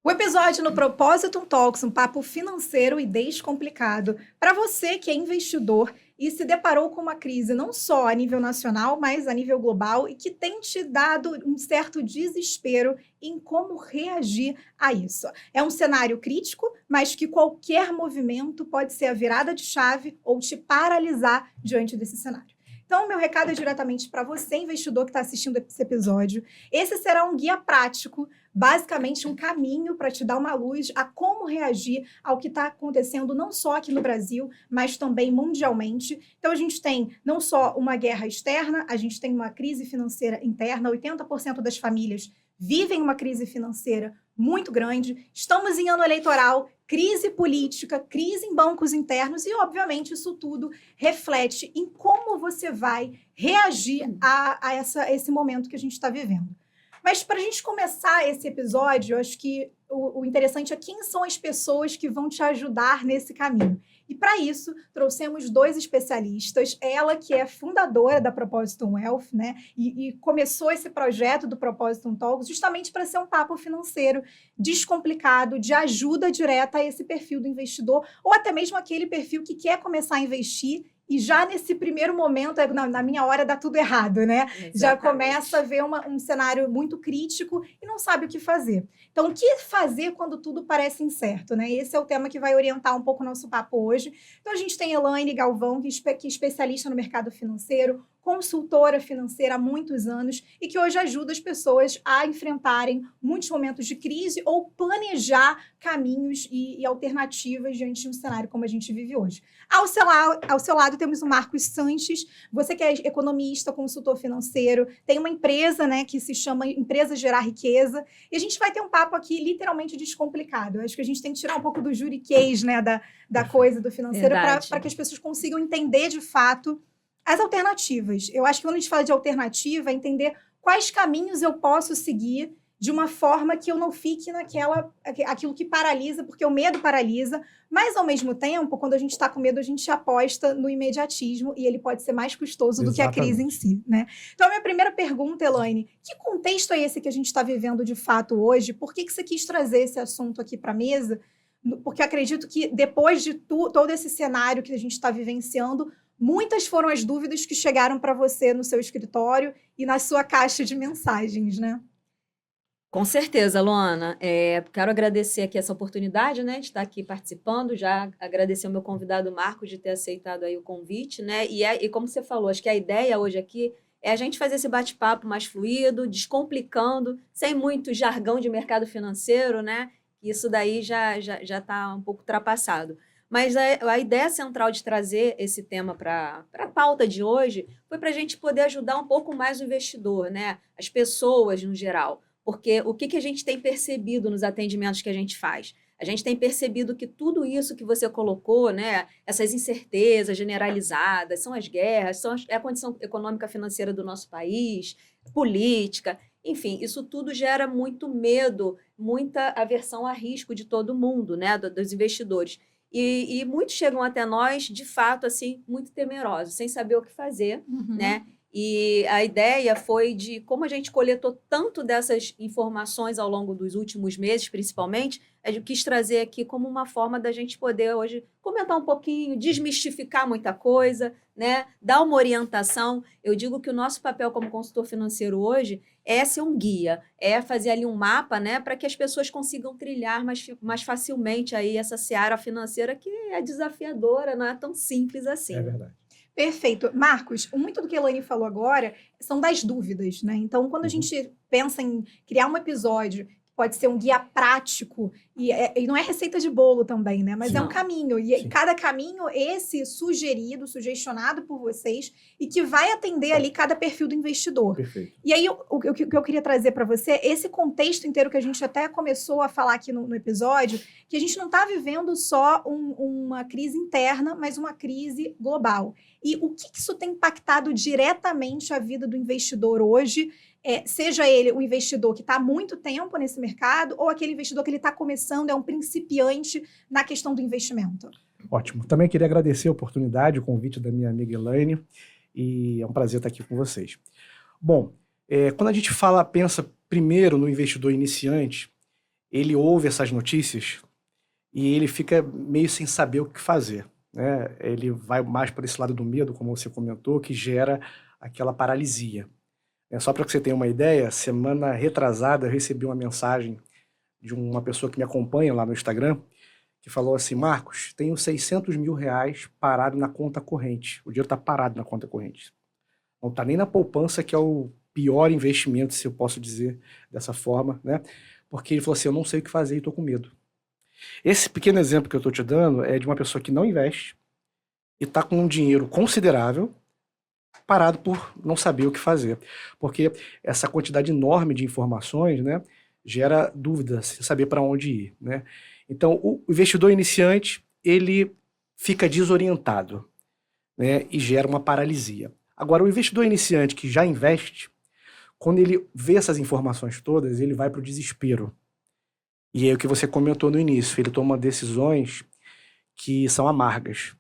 O episódio no Propósito Talks, um papo financeiro e descomplicado. Para você que é investidor e se deparou com uma crise não só a nível nacional, mas a nível global e que tem te dado um certo desespero em como reagir a isso. É um cenário crítico, mas que qualquer movimento pode ser a virada de chave ou te paralisar diante desse cenário. Então, meu recado é diretamente para você, investidor que está assistindo esse episódio. Esse será um guia prático, basicamente um caminho para te dar uma luz a como reagir ao que está acontecendo não só aqui no Brasil, mas também mundialmente. Então a gente tem não só uma guerra externa, a gente tem uma crise financeira interna, 80% das famílias vivem uma crise financeira muito grande. Estamos em ano eleitoral, crise política, crise em bancos internos e, obviamente, isso tudo reflete em como você vai reagir a esse momento que a gente está vivendo. Mas para a gente começar esse episódio, eu acho que o interessante é quem são as pessoas que vão te ajudar nesse caminho. E para isso, trouxemos dois especialistas. Ela, que é fundadora da Propósito Wealth, né? E começou esse projeto do Propósito Talks justamente para ser um papo financeiro descomplicado, de ajuda direta a esse perfil do investidor, ou até mesmo aquele perfil que quer começar a investir e já nesse primeiro momento, na minha hora, dá tudo errado, né? Exatamente. Já começa a ver um cenário muito crítico e não sabe o que fazer. Então, o que fazer quando tudo parece incerto, né? Esse é o tema que vai orientar um pouco o nosso papo hoje. Então, a gente tem Elaine Galvão, que é especialista no mercado financeiro, consultora financeira há muitos anos e que hoje ajuda as pessoas a enfrentarem muitos momentos de crise ou planejar caminhos e alternativas diante de um cenário como a gente vive hoje. Ao seu lado temos o Marcos Sanches, você que é economista, consultor financeiro, tem uma empresa, né, que se chama Empresa Gerar Riqueza, e a gente vai ter um papo aqui literalmente descomplicado. Eu acho que a gente tem que tirar um pouco do juriquês, né, da coisa do financeiro para que as pessoas consigam entender de fato as alternativas. Eu acho que quando a gente fala de alternativa, é entender quais caminhos eu posso seguir de uma forma que eu não fique aquilo que paralisa, porque o medo paralisa, mas ao mesmo tempo, quando a gente está com medo, a gente aposta no imediatismo e ele pode ser mais custoso do que a crise em si, né? Então, a minha primeira pergunta, Elaine, que contexto é esse que a gente está vivendo de fato hoje? Por que você quis trazer esse assunto aqui para a mesa? Porque acredito que depois de todo esse cenário que a gente está vivenciando, muitas foram as dúvidas que chegaram para você no seu escritório e na sua caixa de mensagens, né? Com certeza, Luana. Quero agradecer aqui essa oportunidade, né, de estar aqui participando, já agradecer ao meu convidado Marcos de ter aceitado aí o convite, né, e como você falou, acho que a ideia hoje aqui é a gente fazer esse bate-papo mais fluido, descomplicando, sem muito jargão de mercado financeiro, né, isso daí já está um pouco ultrapassado. Mas a ideia central de trazer esse tema para a pauta de hoje foi para a gente poder ajudar um pouco mais o investidor, né, as pessoas no geral. Porque o que a gente tem percebido nos atendimentos que a gente faz? A gente tem percebido que tudo isso que você colocou, né, essas incertezas generalizadas, são as guerras, é a condição econômica financeira do nosso país, política, enfim, isso tudo gera muito medo, muita aversão a risco de todo mundo, né, dos investidores. E muitos chegam até nós, de fato, assim, muito temerosos, sem saber o que fazer, né? E a ideia foi de como a gente coletou tanto dessas informações ao longo dos últimos meses, principalmente, eu quis trazer aqui como uma forma da gente poder hoje comentar um pouquinho, desmistificar muita coisa, né? Dar uma orientação. Eu digo que o nosso papel como consultor financeiro hoje é ser um guia, é fazer ali um mapa, né, para que as pessoas consigam trilhar mais facilmente aí essa seara financeira que é desafiadora, não é tão simples assim. É verdade. Perfeito. Marcos, muito do que a Elaine falou agora são das dúvidas, né? Então, quando a gente pensa em criar um episódio, pode ser um guia prático, e não é receita de bolo também, né? Mas é um caminho, e cada caminho esse sugerido, sugestionado por vocês, e que vai atender ali cada perfil do investidor. Perfeito. E aí, o que eu queria trazer para você, esse contexto inteiro que a gente até começou a falar aqui no episódio, que a gente não está vivendo só uma crise interna, mas uma crise global. E o que isso tem impactado diretamente a vida do investidor hoje, seja ele o investidor que está há muito tempo nesse mercado ou aquele investidor que ele está começando, é um principiante na questão do investimento? Ótimo. Também queria agradecer a oportunidade, o convite da minha amiga Elaine, e é um prazer estar aqui com vocês. Bom, quando a gente pensa primeiro no investidor iniciante, ele ouve essas notícias e ele fica meio sem saber o que fazer, né? Ele vai mais para esse lado do medo, como você comentou, que gera aquela paralisia. Só para que você tenha uma ideia, semana retrasada eu recebi uma mensagem de uma pessoa que me acompanha lá no Instagram, que falou assim: Marcos, tenho 600 mil reais parado na conta corrente. O dinheiro está parado na conta corrente. Não está nem na poupança, que é o pior investimento, se eu posso dizer dessa forma, né? Porque ele falou assim: eu não sei o que fazer e estou com medo. Esse pequeno exemplo que eu estou te dando é de uma pessoa que não investe e está com um dinheiro considerável parado por não saber o que fazer. Porque essa quantidade enorme de informações, né, gera dúvidas, sem saber para onde ir, né? Então, o investidor iniciante, ele fica desorientado, né, e gera uma paralisia. Agora, o investidor iniciante que já investe, quando ele vê essas informações todas, ele vai para o desespero. E é o que você comentou no início, ele toma decisões que são amargas.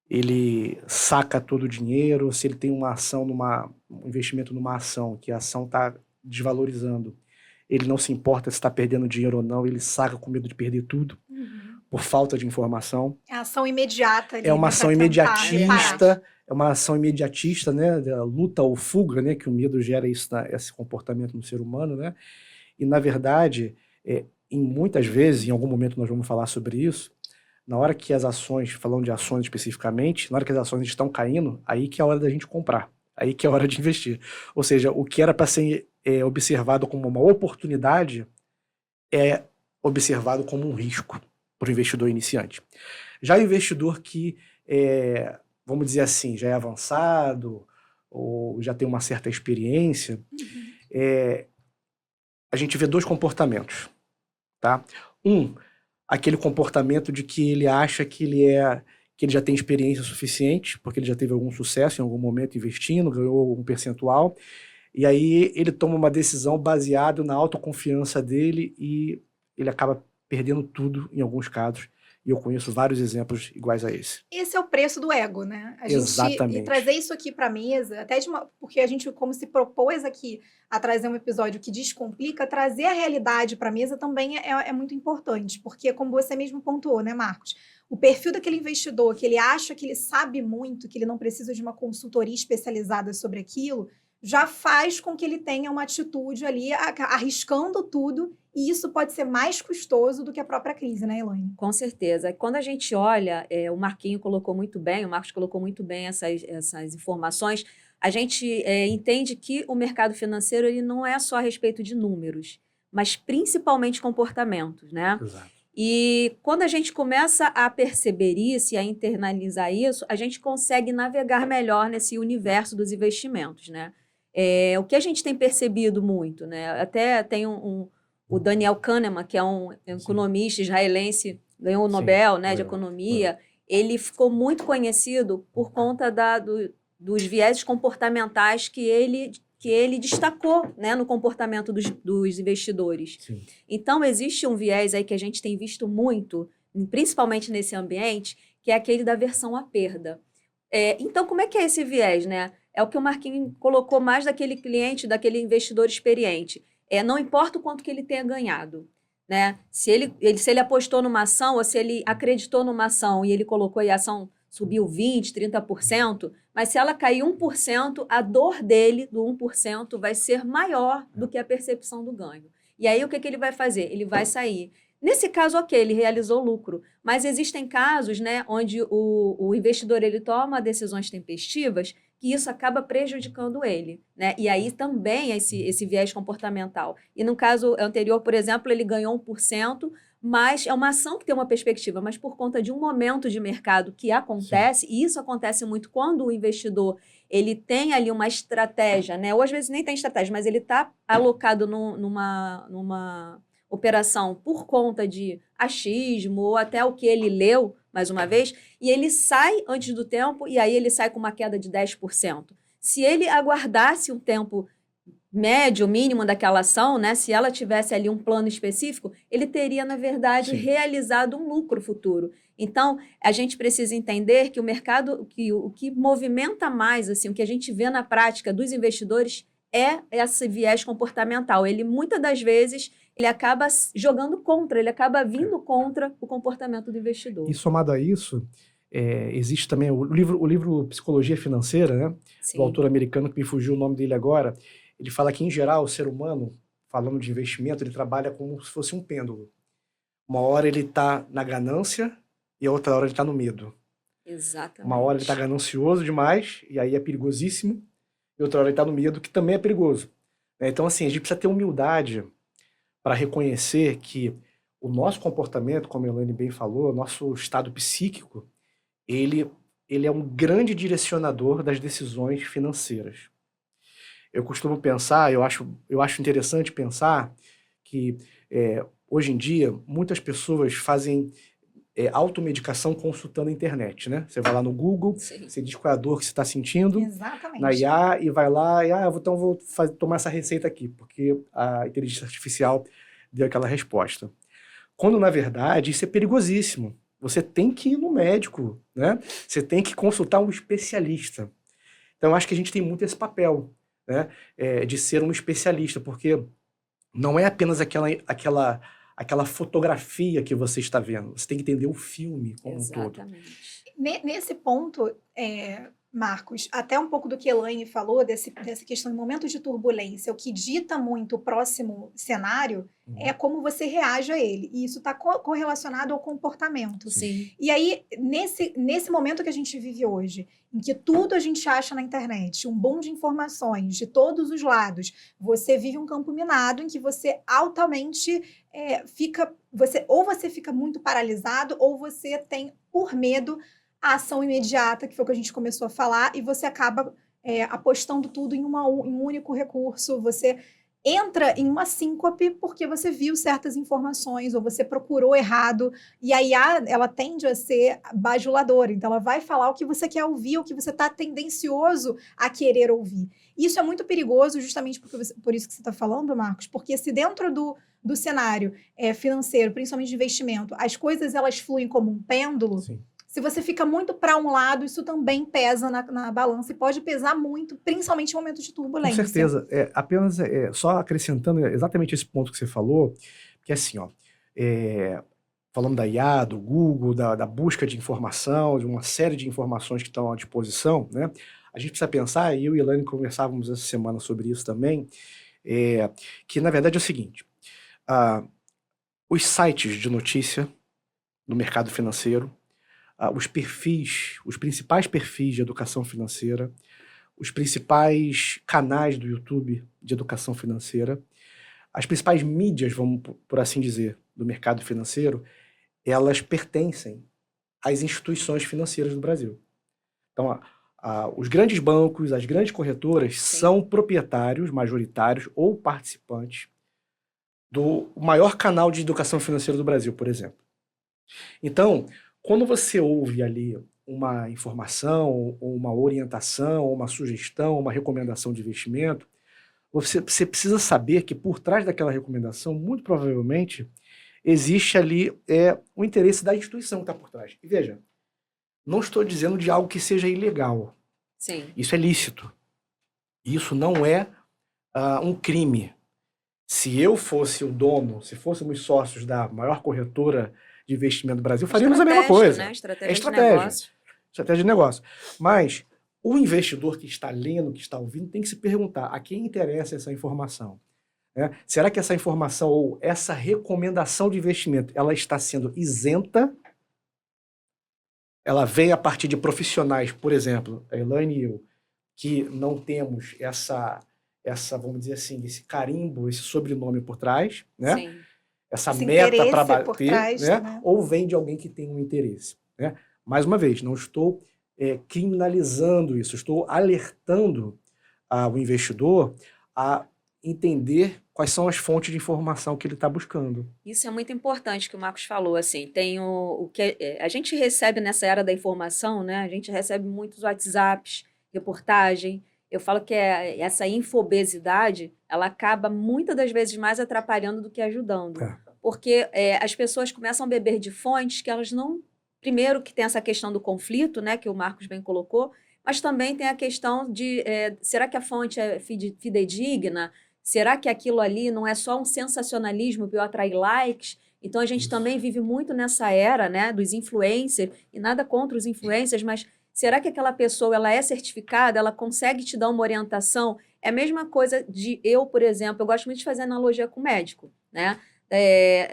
Ele saca todo o dinheiro, se ele tem uma ação, um investimento numa ação, que a ação está desvalorizando, ele não se importa se está perdendo dinheiro ou não, ele saca com medo de perder tudo, por falta de informação. É ação imediata ali, É uma né, ação pra tentar imediatista, né, da luta ou fuga, né, que o medo gera esse comportamento no ser humano, né? E, na verdade, muitas vezes, em algum momento nós vamos falar sobre isso, na hora que as ações, falando de ações especificamente, na hora que as ações estão caindo, aí que é a hora da gente comprar, aí que é a hora de investir. Ou seja, o que era para ser observado como uma oportunidade é observado como um risco para o investidor iniciante. Já o investidor que, vamos dizer assim, já é avançado ou já tem uma certa experiência, a gente vê dois comportamentos, tá? Aquele comportamento de que ele acha que ele já tem experiência suficiente, porque ele já teve algum sucesso em algum momento investindo, ganhou algum percentual, e aí ele toma uma decisão baseada na autoconfiança dele e ele acaba perdendo tudo em alguns casos. E eu conheço vários exemplos iguais a esse. Esse é o preço do ego, né? Exatamente. E trazer isso aqui para a mesa, porque a gente, como se propôs aqui a trazer um episódio que descomplica, trazer a realidade para a mesa também é muito importante, porque como você mesmo pontuou, né, Marcos? O perfil daquele investidor, que ele acha que ele sabe muito, que ele não precisa de uma consultoria especializada sobre aquilo, já faz com que ele tenha uma atitude ali arriscando tudo, e isso pode ser mais custoso do que a própria crise, né, Elaine? Com certeza. Quando a gente olha, o Marquinho colocou muito bem, o Marcos colocou muito bem essas informações, a gente entende que o mercado financeiro ele não é só a respeito de números, mas principalmente comportamentos, né? Exato. E quando a gente começa a perceber isso e a internalizar isso, a gente consegue navegar melhor nesse universo dos investimentos, né? O que a gente tem percebido muito, né? Até tem o Daniel Kahneman, que é um economista israelense, ganhou o Nobel, né, de economia. Ele ficou muito conhecido por conta dos vieses comportamentais que ele destacou, né, no comportamento dos investidores. Sim. Então, existe um viés aí que a gente tem visto muito, principalmente nesse ambiente, que é aquele da aversão à perda. Então, como é que é esse viés, né? É o que o Marquinhos colocou mais daquele cliente, daquele investidor experiente. Não importa o quanto que ele tenha ganhado, né? Se ele apostou numa ação ou se ele acreditou numa ação e ele colocou e a ação subiu 20%, 30%, mas se ela cair 1%, a dor dele do 1% vai ser maior do que a percepção do ganho. E aí o que ele vai fazer? Ele vai sair. Nesse caso, ok, ele realizou lucro, mas existem casos, né, onde o investidor ele toma decisões tempestivas que isso acaba prejudicando ele, né? E aí também esse viés comportamental. E no caso anterior, por exemplo, ele ganhou 1%, mas é uma ação que tem uma perspectiva, mas por conta de um momento de mercado que acontece, e isso acontece muito quando o investidor ele tem ali uma estratégia, né? Ou às vezes nem tem estratégia, mas ele está alocado numa operação por conta de achismo ou até o que ele leu, mais uma vez, e ele sai antes do tempo e aí ele sai com uma queda de 10%. Se ele aguardasse um tempo médio, mínimo daquela ação, né, se ela tivesse ali um plano específico, ele teria, na verdade, realizado um lucro futuro. Então, a gente precisa entender que o mercado, o que movimenta mais, assim, o que a gente vê na prática dos investidores é esse viés comportamental. Ele, muitas das vezes, ele acaba jogando contra, ele acaba vindo contra o comportamento do investidor. E somado a isso, existe também o livro Psicologia Financeira, né, Sim. do autor americano, que me fugiu o nome dele agora. Ele fala que, em geral, o ser humano, falando de investimento, ele trabalha como se fosse um pêndulo. Uma hora ele está na ganância e a outra hora ele está no medo. Exatamente. Uma hora ele está ganancioso demais, e aí é perigosíssimo, e outra hora ele está no medo, que também é perigoso. Então, assim, a gente precisa ter humildade para reconhecer que o nosso comportamento, como a Elaine bem falou, nosso estado psíquico, ele é um grande direcionador das decisões financeiras. Eu costumo pensar, eu acho interessante pensar que hoje em dia muitas pessoas fazem automedicação consultando a internet, né? Você vai lá no Google, Sim. você diz qual é a dor que você está sentindo, Exatamente. na IA, e vai lá e então vou tomar essa receita aqui, porque a inteligência artificial deu aquela resposta. Quando, na verdade, isso é perigosíssimo. Você tem que ir no médico, né? Você tem que consultar um especialista. Então, eu acho que a gente tem muito esse papel, né? De ser um especialista, porque não é apenas aquela fotografia que você está vendo. Você tem que entender o filme como um todo. Exatamente. Nesse ponto, Marcos, até um pouco do que a Elaine falou, dessa questão de momentos de turbulência, o que dita muito o próximo cenário é como você reage a ele. E isso está correlacionado ao comportamento. Sim. E aí, nesse momento que a gente vive hoje, em que tudo a gente acha na internet, um boom de informações de todos os lados, você vive um campo minado em que você altamente você fica muito paralisado, ou você tem, por medo, a ação imediata, que foi o que a gente começou a falar, e você acaba apostando tudo em um único recurso. Você entra em uma síncope porque você viu certas informações ou você procurou errado, e a IA, ela tende a ser bajuladora, então ela vai falar o que você quer ouvir, o que você está tendencioso a querer ouvir. Isso é muito perigoso, justamente por isso que você está falando, Marcos, porque se dentro do cenário financeiro, principalmente de investimento, as coisas elas fluem como um pêndulo. Sim. Se você fica muito para um lado, isso também pesa na balança e pode pesar muito, principalmente em momentos de turbulência. Com certeza. Apenas só acrescentando exatamente esse ponto que você falou, que é assim, ó, falando da IA, do Google, da busca de informação, de uma série de informações que estão à disposição, né? A gente precisa pensar, e eu e a Elaine conversávamos essa semana sobre isso também, que na verdade é o seguinte, os sites de notícia no mercado financeiro, os principais perfis de educação financeira, os principais canais do YouTube de educação financeira, as principais mídias, vamos por assim dizer, do mercado financeiro, elas pertencem às instituições financeiras do Brasil. Então, os grandes bancos, as grandes corretoras são proprietários majoritários ou participantes do maior canal de educação financeira do Brasil, por exemplo. Então, quando você ouve ali uma informação, ou uma orientação, ou uma sugestão, uma recomendação de investimento, você precisa saber que por trás daquela recomendação, muito provavelmente, existe ali o interesse da instituição que está por trás. E veja, não estou dizendo de algo que seja ilegal. Sim. Isso é lícito. Isso não é um crime. Se eu fosse o dono, se fôssemos sócios da maior corretora de investimento do Brasil, faríamos a mesma coisa. Né? É estratégia. Estratégia de negócio. Mas o investidor que está lendo, que está ouvindo, tem que se perguntar a quem interessa essa informação. Né? Será que essa informação ou essa recomendação de investimento ela está sendo isenta? Ela vem a partir de profissionais, por exemplo, a Elaine e eu, que não temos essa, vamos dizer assim, esse carimbo, esse sobrenome por trás, né? Sim. Essa esse meta para bater, por trás, né? Ou vem de alguém que tem um interesse. Né? Mais uma vez, não estou criminalizando isso, estou alertando o investidor a entender quais são as fontes de informação que ele está buscando. Isso é muito importante que o Marcos falou, assim, tem o que a gente recebe nessa era da informação, né? A gente recebe muitos WhatsApps, reportagem. Eu falo que essa infobesidade, ela acaba muitas das vezes mais atrapalhando do que ajudando. Porque as pessoas começam a beber de fontes que elas não... Primeiro que tem essa questão do conflito, né, que o Marcos bem colocou, mas também tem a questão de será que a fonte é fidedigna? Será que aquilo ali não é só um sensacionalismo para eu atrair likes? Então, a gente também vive muito nessa era, né, dos influencers, e nada contra os influencers, mas será que aquela pessoa ela é certificada? Ela consegue te dar uma orientação? É a mesma coisa de eu, por exemplo, eu gosto muito de fazer analogia com médico, né?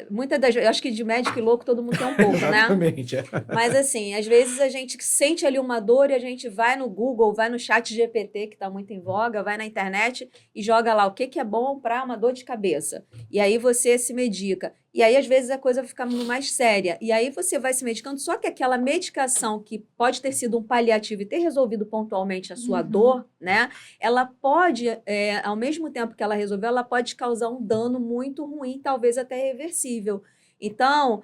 Muitas das vezes, eu acho que de médico e louco todo mundo tem um pouco, né? Exatamente. Mas assim, às vezes a gente sente ali uma dor e a gente vai no Google, vai no chat GPT, que está muito em voga, vai na internet e joga lá o que é bom para uma dor de cabeça. E aí você se medica. E aí, às vezes, a coisa fica mais séria. E aí você vai se medicando, só que aquela medicação que pode ter sido um paliativo e ter resolvido pontualmente a sua dor, né? Ela pode, ao mesmo tempo que ela resolveu, ela pode causar um dano muito ruim, talvez até reversível. Então,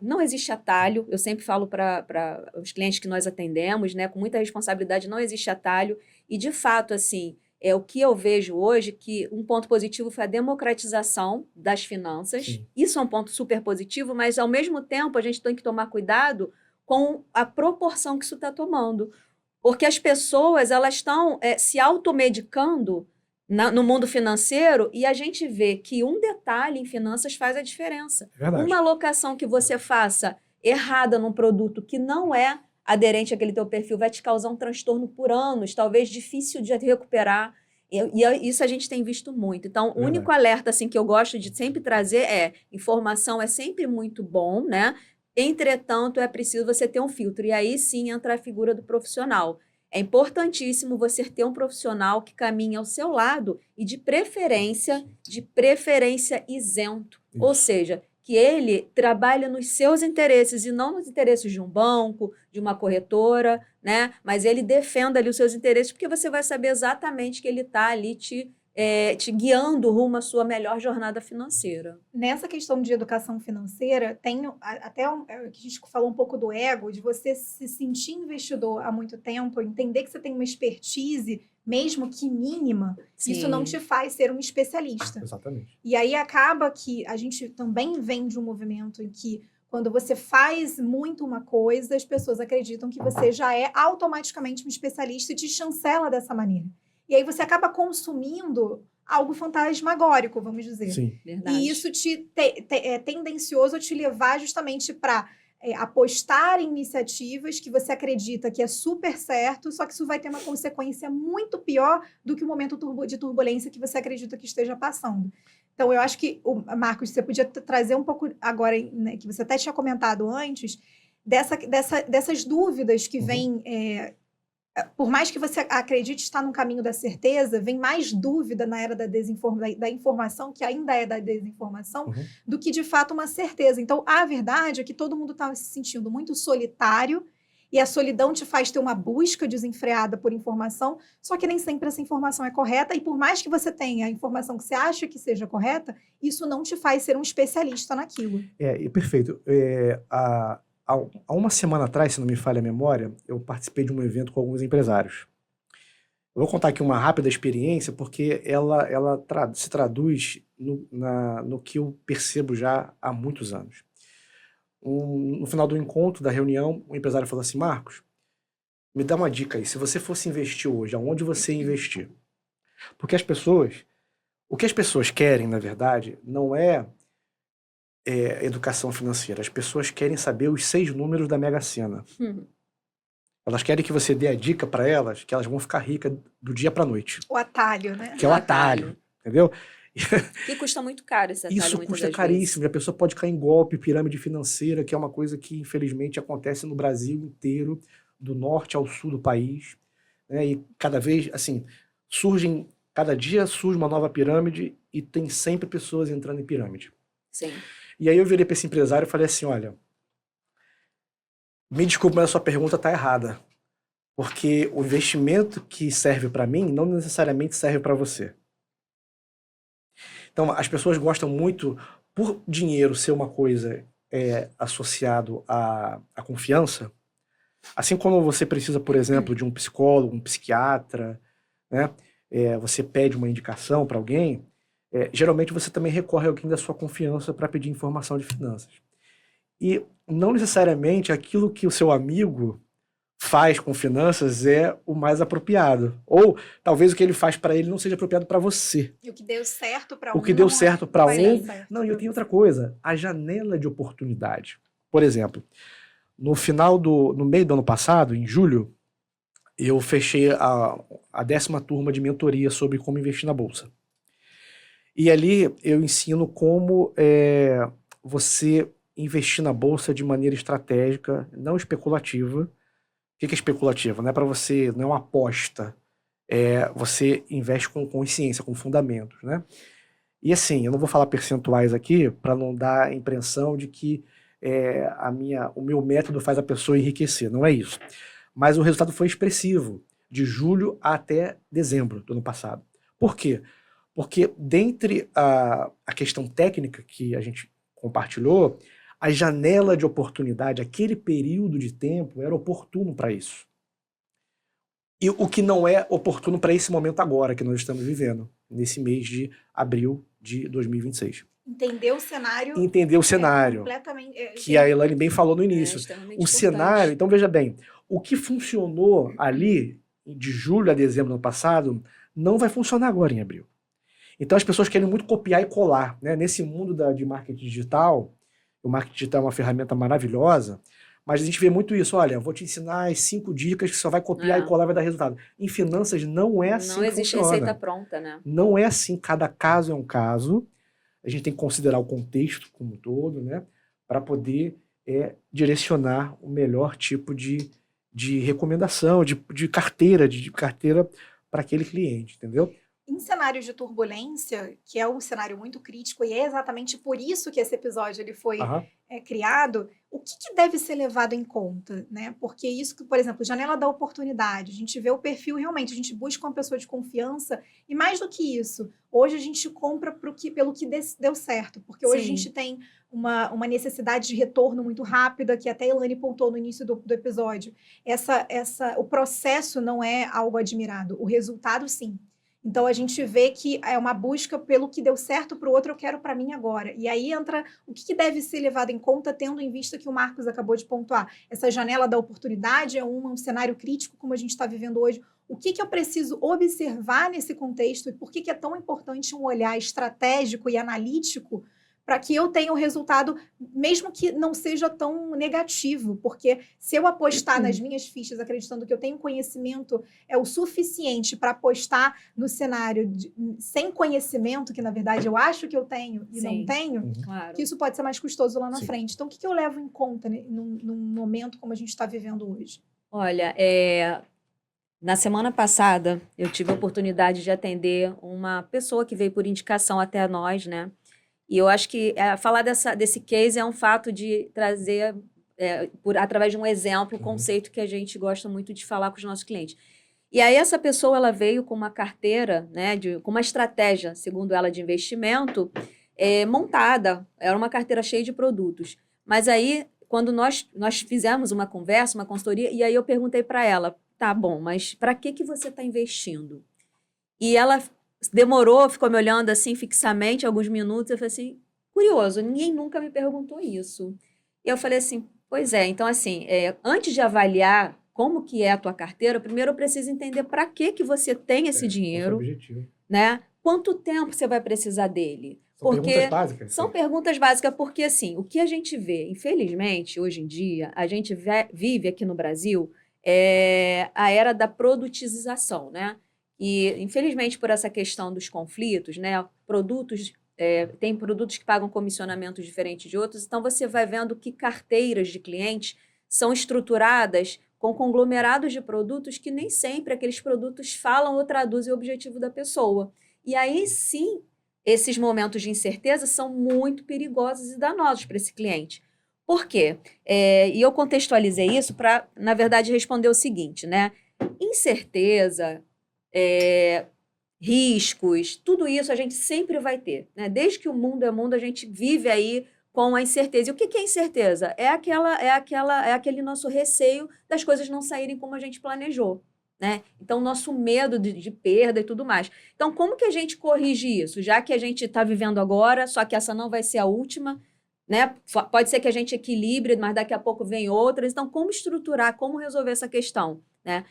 não existe atalho. Eu sempre falo para os clientes que nós atendemos, né? Com muita responsabilidade, não existe atalho. E, de fato, assim, o que eu vejo hoje, que um ponto positivo foi a democratização das finanças. Sim. Isso é um ponto super positivo, mas, ao mesmo tempo, a gente tem que tomar cuidado com a proporção que isso está tomando. Porque as pessoas elas estão se automedicando no mundo financeiro e a gente vê que um detalhe em finanças faz a diferença. Verdade. Uma alocação que você faça errada num produto que não é aderente àquele teu perfil vai te causar um transtorno por anos, talvez difícil de recuperar. E isso a gente tem visto muito. Então, o único alerta assim, que eu gosto de sempre trazer informação é sempre muito bom, né? Entretanto, é preciso você ter um filtro. E aí sim entra a figura do profissional. É importantíssimo você ter um profissional que caminhe ao seu lado e de preferência isento. Isso. Ou seja, que ele trabalhe nos seus interesses e não nos interesses de um banco, de uma corretora, né? Mas ele defenda ali os seus interesses, porque você vai saber exatamente que ele está ali te guiando rumo à sua melhor jornada financeira. Nessa questão de educação financeira, tem até que a gente falou um pouco do ego, de você se sentir investidor há muito tempo, entender que você tem uma expertise, mesmo que mínima, isso não te faz ser um especialista. Exatamente. E aí acaba que a gente também vem de um movimento em que quando você faz muito uma coisa, as pessoas acreditam que você já é automaticamente um especialista e te chancela dessa maneira. E aí você acaba consumindo algo fantasmagórico, vamos dizer. Sim. Verdade. E isso é tendencioso a te levar justamente para apostar em iniciativas que você acredita que é super certo, só que isso vai ter uma consequência muito pior do que o momento de turbulência que você acredita que esteja passando. Então, eu acho que, Marcos, você podia trazer um pouco agora, né, que você até tinha comentado antes, dessas dúvidas que vêm... por mais que você acredite estar no caminho da certeza, vem mais dúvida na era da informação, que ainda é da desinformação, do que, de fato, uma certeza. Então, a verdade é que todo mundo está se sentindo muito solitário e a solidão te faz ter uma busca desenfreada por informação, só que nem sempre essa informação é correta e por mais que você tenha a informação que você acha que seja correta, isso não te faz ser um especialista naquilo. Perfeito. Há uma semana atrás, se não me falha a memória, eu participei de um evento com alguns empresários. Eu vou contar aqui uma rápida experiência, porque ela se traduz no que eu percebo já há muitos anos. No final do encontro, da reunião, o empresário falou assim: Marcos, me dá uma dica aí, se você fosse investir hoje, aonde você ia investir? Porque o que as pessoas querem, na verdade, não é educação financeira. As pessoas querem saber os 6 números da Mega Sena. Elas querem que você dê a dica para elas que elas vão ficar ricas do dia para a noite. O atalho, né? Que é o atalho, entendeu? Que custa muito caro esse atalho. Isso muitas custa das caríssimo. vezes. A pessoa pode cair em golpe, pirâmide financeira, que é uma coisa que, infelizmente, acontece no Brasil inteiro, do norte ao sul do país. Né? E cada vez, assim, cada dia surge uma nova pirâmide e tem sempre pessoas entrando em pirâmide. Sim. E aí eu virei para esse empresário e falei assim: olha, me desculpe, mas a sua pergunta está errada. Porque o investimento que serve para mim não necessariamente serve para você. Então, as pessoas gostam muito, por dinheiro ser uma coisa associado à confiança, assim como você precisa, por exemplo, de um psicólogo, um psiquiatra, né? Você pede uma indicação para alguém, geralmente você também recorre a alguém da sua confiança para pedir informação de finanças. E não necessariamente aquilo que o seu amigo faz com finanças é o mais apropriado. Ou talvez o que ele faz para ele não seja apropriado para você. E o que deu certo para O que deu certo para vai dar um. certo Não, e pra eu tenho você. outra coisa: a janela de oportunidade. Por exemplo, no meio do ano passado, em julho, eu fechei a 10ª turma de mentoria sobre como investir na bolsa. E ali eu ensino como você investir na bolsa de maneira estratégica, não especulativa. O que é especulativa? Não é para você, não é uma aposta. Você investe com consciência, com fundamentos, né? E assim, eu não vou falar percentuais aqui para não dar a impressão de que o meu método faz a pessoa enriquecer. Não é isso. Mas o resultado foi expressivo, de julho até dezembro do ano passado. Por quê? Porque dentre a questão técnica que a gente compartilhou, a janela de oportunidade, aquele período de tempo era oportuno para isso. E o que não é oportuno para esse momento agora que nós estamos vivendo, nesse mês de abril de 2026. Entender o cenário Entender o cenário, completamente. que a Elaine bem falou no início. extremamente O importante. cenário, então veja bem, o que funcionou ali de julho a dezembro do ano passado não vai funcionar agora em abril. Então as pessoas querem muito copiar e colar, né? Nesse mundo de marketing digital, o marketing digital é uma ferramenta maravilhosa, mas a gente vê muito isso. Olha, vou te ensinar as 5 dicas que só vai copiar e colar, vai dar resultado. Em finanças não é assim Não que existe funciona. receita pronta, né? Não é assim, cada caso é um caso. A gente tem que considerar o contexto como um todo, né? Para poder direcionar o melhor tipo de recomendação, de carteira, de carteira para aquele cliente, entendeu? Em cenários de turbulência, que é um cenário muito crítico, e é exatamente por isso que esse episódio ele foi Aham. criado, o que deve ser levado em conta, né? Porque isso que, por exemplo, janela da oportunidade, a gente vê o perfil realmente, a gente busca uma pessoa de confiança, e mais do que isso, hoje a gente compra pelo que deu certo, porque hoje a Sim. gente tem uma necessidade de retorno muito rápida, que até a Elaine pontuou no início do episódio. O processo não é algo admirado, o resultado sim. Então a gente vê que é uma busca pelo que deu certo para o outro, eu quero para mim agora. E aí entra o que deve ser levado em conta, tendo em vista que o Marcos acabou de pontuar. Essa janela da oportunidade é um cenário crítico, como a gente está vivendo hoje. O que eu preciso observar nesse contexto e por que é tão importante um olhar estratégico e analítico para que eu tenha um resultado, mesmo que não seja tão negativo, porque se eu apostar nas minhas fichas, acreditando que eu tenho conhecimento o suficiente para apostar no cenário sem conhecimento, que na verdade eu acho que eu tenho e não Sim. tenho, Claro. que isso pode ser mais custoso lá na Sim. frente. Então, o que eu levo em conta num momento como a gente está vivendo hoje? Olha, na semana passada, eu tive a oportunidade de atender uma pessoa que veio por indicação até nós, né? E eu acho que falar desse case é um fato de trazer, através de um exemplo, o conceito que a gente gosta muito de falar com os nossos clientes. E aí essa pessoa ela veio com uma carteira, né, com uma estratégia, segundo ela, de investimento montada. Era uma carteira cheia de produtos. Mas aí, quando nós fizemos uma conversa, uma consultoria, e aí eu perguntei para ela, tá bom, mas para que você está investindo? E ela demorou, ficou me olhando assim fixamente alguns minutos. Eu falei assim, curioso, ninguém nunca me perguntou isso. E eu falei assim, pois é, então assim, antes de avaliar como que é a tua carteira, primeiro eu preciso entender para que você tem esse dinheiro, Objetivo. né? Quanto tempo você vai precisar dele? São perguntas básicas. São perguntas básicas, porque assim, o que a gente vê, infelizmente, hoje em dia, a gente vive aqui no Brasil a era da produtização, né? E, infelizmente, por essa questão dos conflitos, né? Tem produtos que pagam comissionamentos diferentes de outros, então você vai vendo que carteiras de clientes são estruturadas com conglomerados de produtos que nem sempre aqueles produtos falam ou traduzem o objetivo da pessoa. E aí, sim, esses momentos de incerteza são muito perigosos e danosos para esse cliente. Por quê? E eu contextualizei isso para, na verdade, responder o seguinte, né? Incerteza, riscos, tudo isso a gente sempre vai ter, né? Desde que o mundo é mundo, a gente vive aí com a incerteza. E o que é incerteza? É aquele nosso receio das coisas não saírem como a gente planejou, né? Então, nosso medo de perda e tudo mais. Então, como que a gente corrige isso? Já que a gente está vivendo agora, só que essa não vai ser a última, né? Pode ser que a gente equilibre, mas daqui a pouco vem outras. Então, como estruturar, como resolver essa questão, né?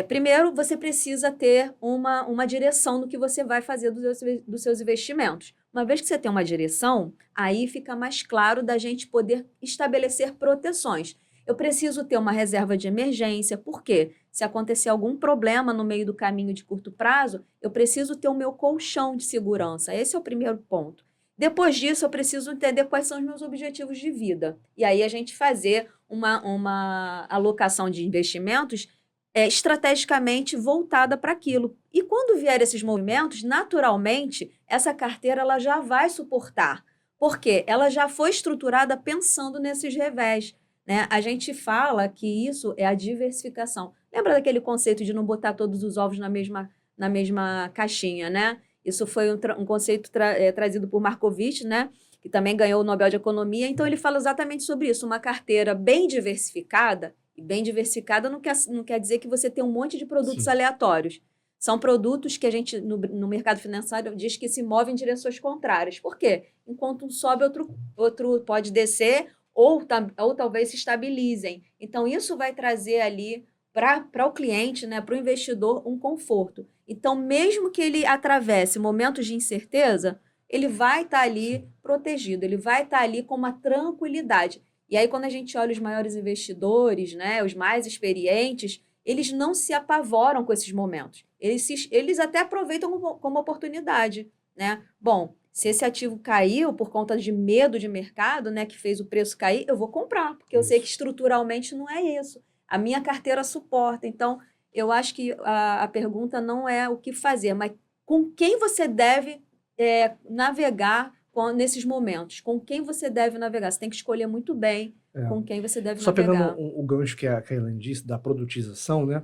Primeiro, você precisa ter uma direção do que você vai fazer dos seus investimentos. Uma vez que você tem uma direção, aí fica mais claro da gente poder estabelecer proteções. Eu preciso ter uma reserva de emergência, por quê? Se acontecer algum problema no meio do caminho de curto prazo, eu preciso ter o meu colchão de segurança. Esse é o primeiro ponto. Depois disso, eu preciso entender quais são os meus objetivos de vida. E aí a gente fazer uma alocação de investimentos estrategicamente voltada para aquilo. E quando vier esses movimentos, naturalmente, essa carteira ela já vai suportar, porque ela já foi estruturada pensando nesses revés, né? A gente fala que isso é a diversificação. Lembra daquele conceito de não botar todos os ovos na mesma caixinha, né? Isso foi um conceito trazido por Markowitz, né? Que também ganhou o Nobel de Economia. Então, ele fala exatamente sobre isso. Uma carteira bem diversificada, e bem diversificada não quer dizer que você tem um monte de produtos Sim. aleatórios. São produtos que a gente, no mercado financeiro, diz que se movem em direções contrárias. Por quê? Enquanto um sobe, outro pode descer, ou talvez se estabilizem. Então, isso vai trazer ali para o cliente, né, para o investidor, um conforto. Então, mesmo que ele atravesse momentos de incerteza, ele vai estar ali protegido, ele vai estar ali com uma tranquilidade. E aí, quando a gente olha os maiores investidores, né, os mais experientes, eles não se apavoram com esses momentos. Eles até aproveitam como oportunidade, né? Bom, se esse ativo caiu por conta de medo de mercado, né, que fez o preço cair, eu vou comprar, porque eu sei que estruturalmente não é isso. A minha carteira suporta. Então, eu acho que a pergunta não é o que fazer, mas com quem você deve navegar nesses momentos. Com quem você deve navegar. Você tem que escolher muito bem com quem você deve Só navegar. pegando o gancho que a Elaine disse, da produtização, né?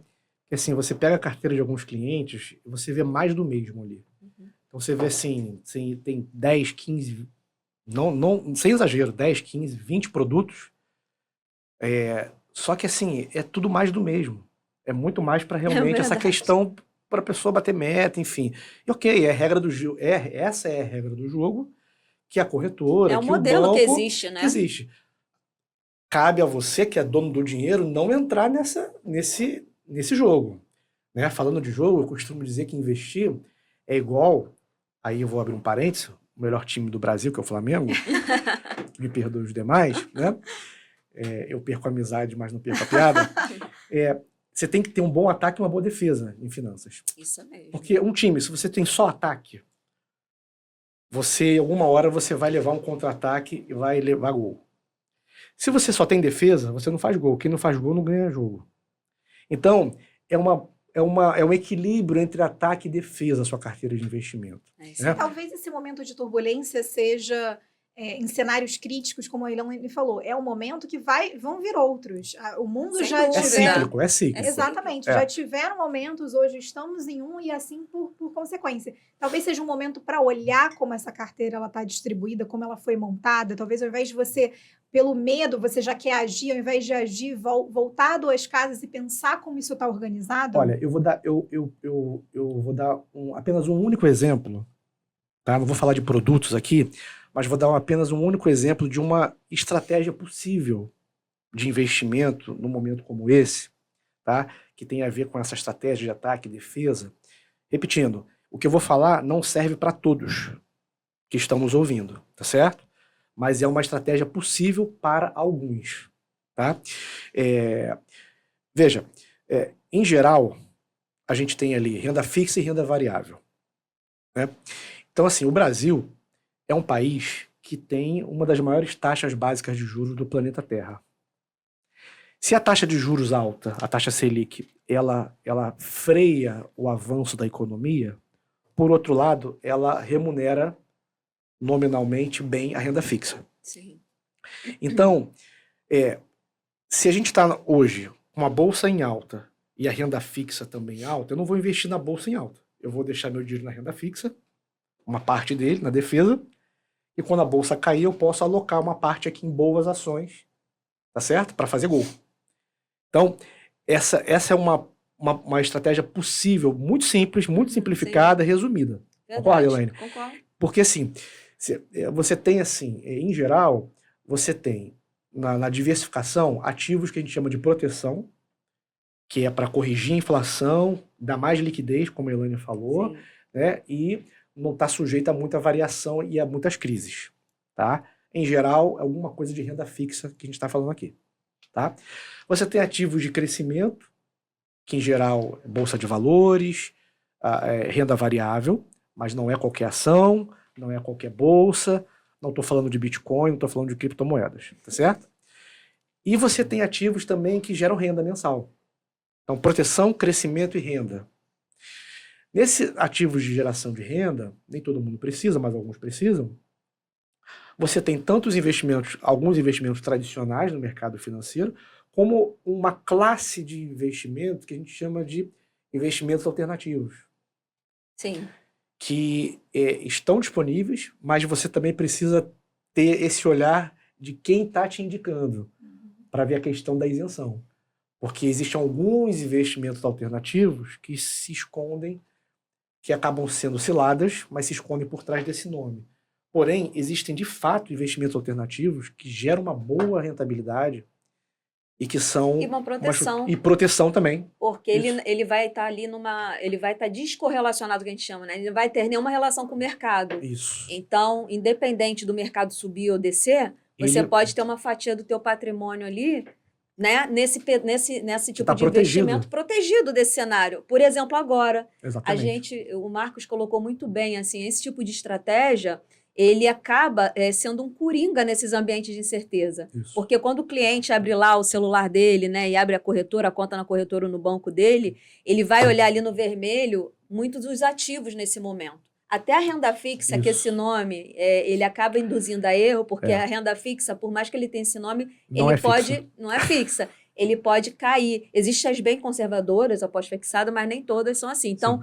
Que assim, você pega a carteira de alguns clientes e você vê mais do mesmo ali. Então você vê assim, tem 10, 15, sem exagero, 10, 15, 20 produtos. Só que assim, é tudo mais do mesmo. É muito mais para realmente essa verdade. questão para a pessoa bater meta, enfim. E ok, regra do jogo. Essa é a regra do jogo, que a corretora, É um que modelo o banco que existe, né? que existe. Cabe a você, que é dono do dinheiro, não entrar nesse jogo. Né? Falando de jogo, eu costumo dizer que investir é igual. Aí eu vou abrir um parênteses, o melhor time do Brasil, que é o Flamengo, me perdoe os demais, né? Eu perco a amizade, mas não perco a piada. Você tem que ter um bom ataque e uma boa defesa em finanças. Isso mesmo. Porque um time, se você tem só ataque, em alguma hora, você vai levar um contra-ataque e vai levar gol. Se você só tem defesa, você não faz gol. Quem não faz gol não ganha jogo. Então, é um equilíbrio entre ataque e defesa a sua carteira de investimento. isso. Né? Talvez esse momento de turbulência seja, em cenários críticos, como a Elaine falou, é um momento que vão vir outros. O mundo Sem já dúvida. É cíclico. Exatamente, já tiveram momentos, hoje estamos em um e assim por consequência. Talvez seja um momento para olhar como essa carteira está distribuída, como ela foi montada. Talvez ao invés de você, pelo medo, você já quer agir, ao invés de agir, voltar a duas casas e pensar como isso está organizado. Olha, eu vou dar apenas um único exemplo, tá? Não vou falar de produtos aqui, mas vou dar apenas um único exemplo de uma estratégia possível de investimento num momento como esse, tá? Que tem a ver com essa estratégia de ataque e defesa. Repetindo, o que eu vou falar não serve para todos que estão nos ouvindo, tá certo? Mas é uma estratégia possível para alguns, tá? Veja, em geral, a gente tem ali renda fixa e renda variável, né? Então, assim, o Brasil é um país que tem uma das maiores taxas básicas de juros do planeta Terra. Se a taxa de juros alta, a taxa Selic, ela freia o avanço da economia, por outro lado, ela remunera nominalmente bem a renda fixa. Sim. Então, se a gente está hoje com uma bolsa em alta e a renda fixa também alta, eu não vou investir na bolsa em alta. Eu vou deixar meu dinheiro na renda fixa, uma parte dele na defesa, e quando a bolsa cair, eu posso alocar uma parte aqui em boas ações, tá certo? Para fazer gol. Então, essa é uma estratégia possível, muito simples, muito simplificada, resumida. Verdade. Concorda, Elaine? Concordo. Porque, assim, você tem, assim, em geral, você tem, na diversificação, ativos que a gente chama de proteção, que é para corrigir a inflação, dar mais liquidez, como a Elaine falou, Sim. né? E não está sujeito a muita variação e a muitas crises, tá? Em geral, é alguma coisa de renda fixa que a gente está falando aqui, tá? Você tem ativos de crescimento, que em geral é bolsa de valores, renda variável, mas não é qualquer ação, não é qualquer bolsa, não estou falando de Bitcoin, não estou falando de criptomoedas, tá certo? E você tem ativos também que geram renda mensal. Então, proteção, crescimento e renda. Nesses ativos de geração de renda, nem todo mundo precisa, mas alguns precisam, você tem tantos investimentos, alguns investimentos tradicionais no mercado financeiro, como uma classe de investimento que a gente chama de investimentos alternativos. Sim. Que estão disponíveis, mas você também precisa ter esse olhar de quem está te indicando, para ver a questão da isenção. Porque existem alguns investimentos alternativos que se escondem, que acabam sendo ciladas, mas se escondem por trás desse nome. Porém, existem de fato investimentos alternativos que geram uma boa rentabilidade e que são... E uma proteção. E proteção também. Porque ele vai estar ali ele vai estar descorrelacionado, que a gente chama, né? Ele não vai ter nenhuma relação com o mercado. Isso. Então, independente do mercado subir ou descer, você pode ter uma fatia do teu patrimônio ali, né? Nesse tipo de investimento protegido desse cenário. Por exemplo, agora, Exatamente. o Marcos colocou muito bem, assim, esse tipo de estratégia, ele acaba sendo um coringa nesses ambientes de incerteza. Isso. Porque quando o cliente abre lá o celular dele, né, e abre a conta na corretora ou no banco dele, ele vai olhar ali no vermelho muitos dos ativos nesse momento. Até a renda fixa, que esse nome, ele acaba induzindo a erro, porque a renda fixa, por mais que ele tenha esse nome, não é fixa. Ele pode cair. Existem as bem conservadoras, a pós-fixada, mas nem todas são assim. Então,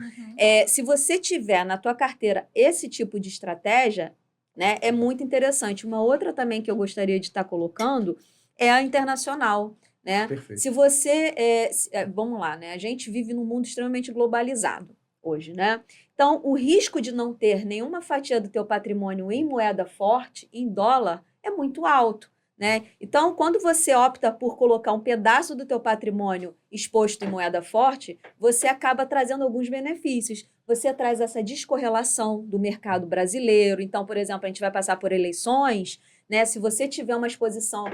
se você tiver na tua carteira esse tipo de estratégia, né, é muito interessante. Uma outra também que eu gostaria de estar colocando é a internacional. Né? Perfeito. Se você... vamos lá, né? A gente vive num mundo extremamente globalizado hoje, né? Então, o risco de não ter nenhuma fatia do teu patrimônio em moeda forte, em dólar, é muito alto. Né? Então, quando você opta por colocar um pedaço do teu patrimônio exposto em moeda forte, você acaba trazendo alguns benefícios. Você traz essa descorrelação do mercado brasileiro. Então, por exemplo, a gente vai passar por eleições, né? Se você tiver uma exposição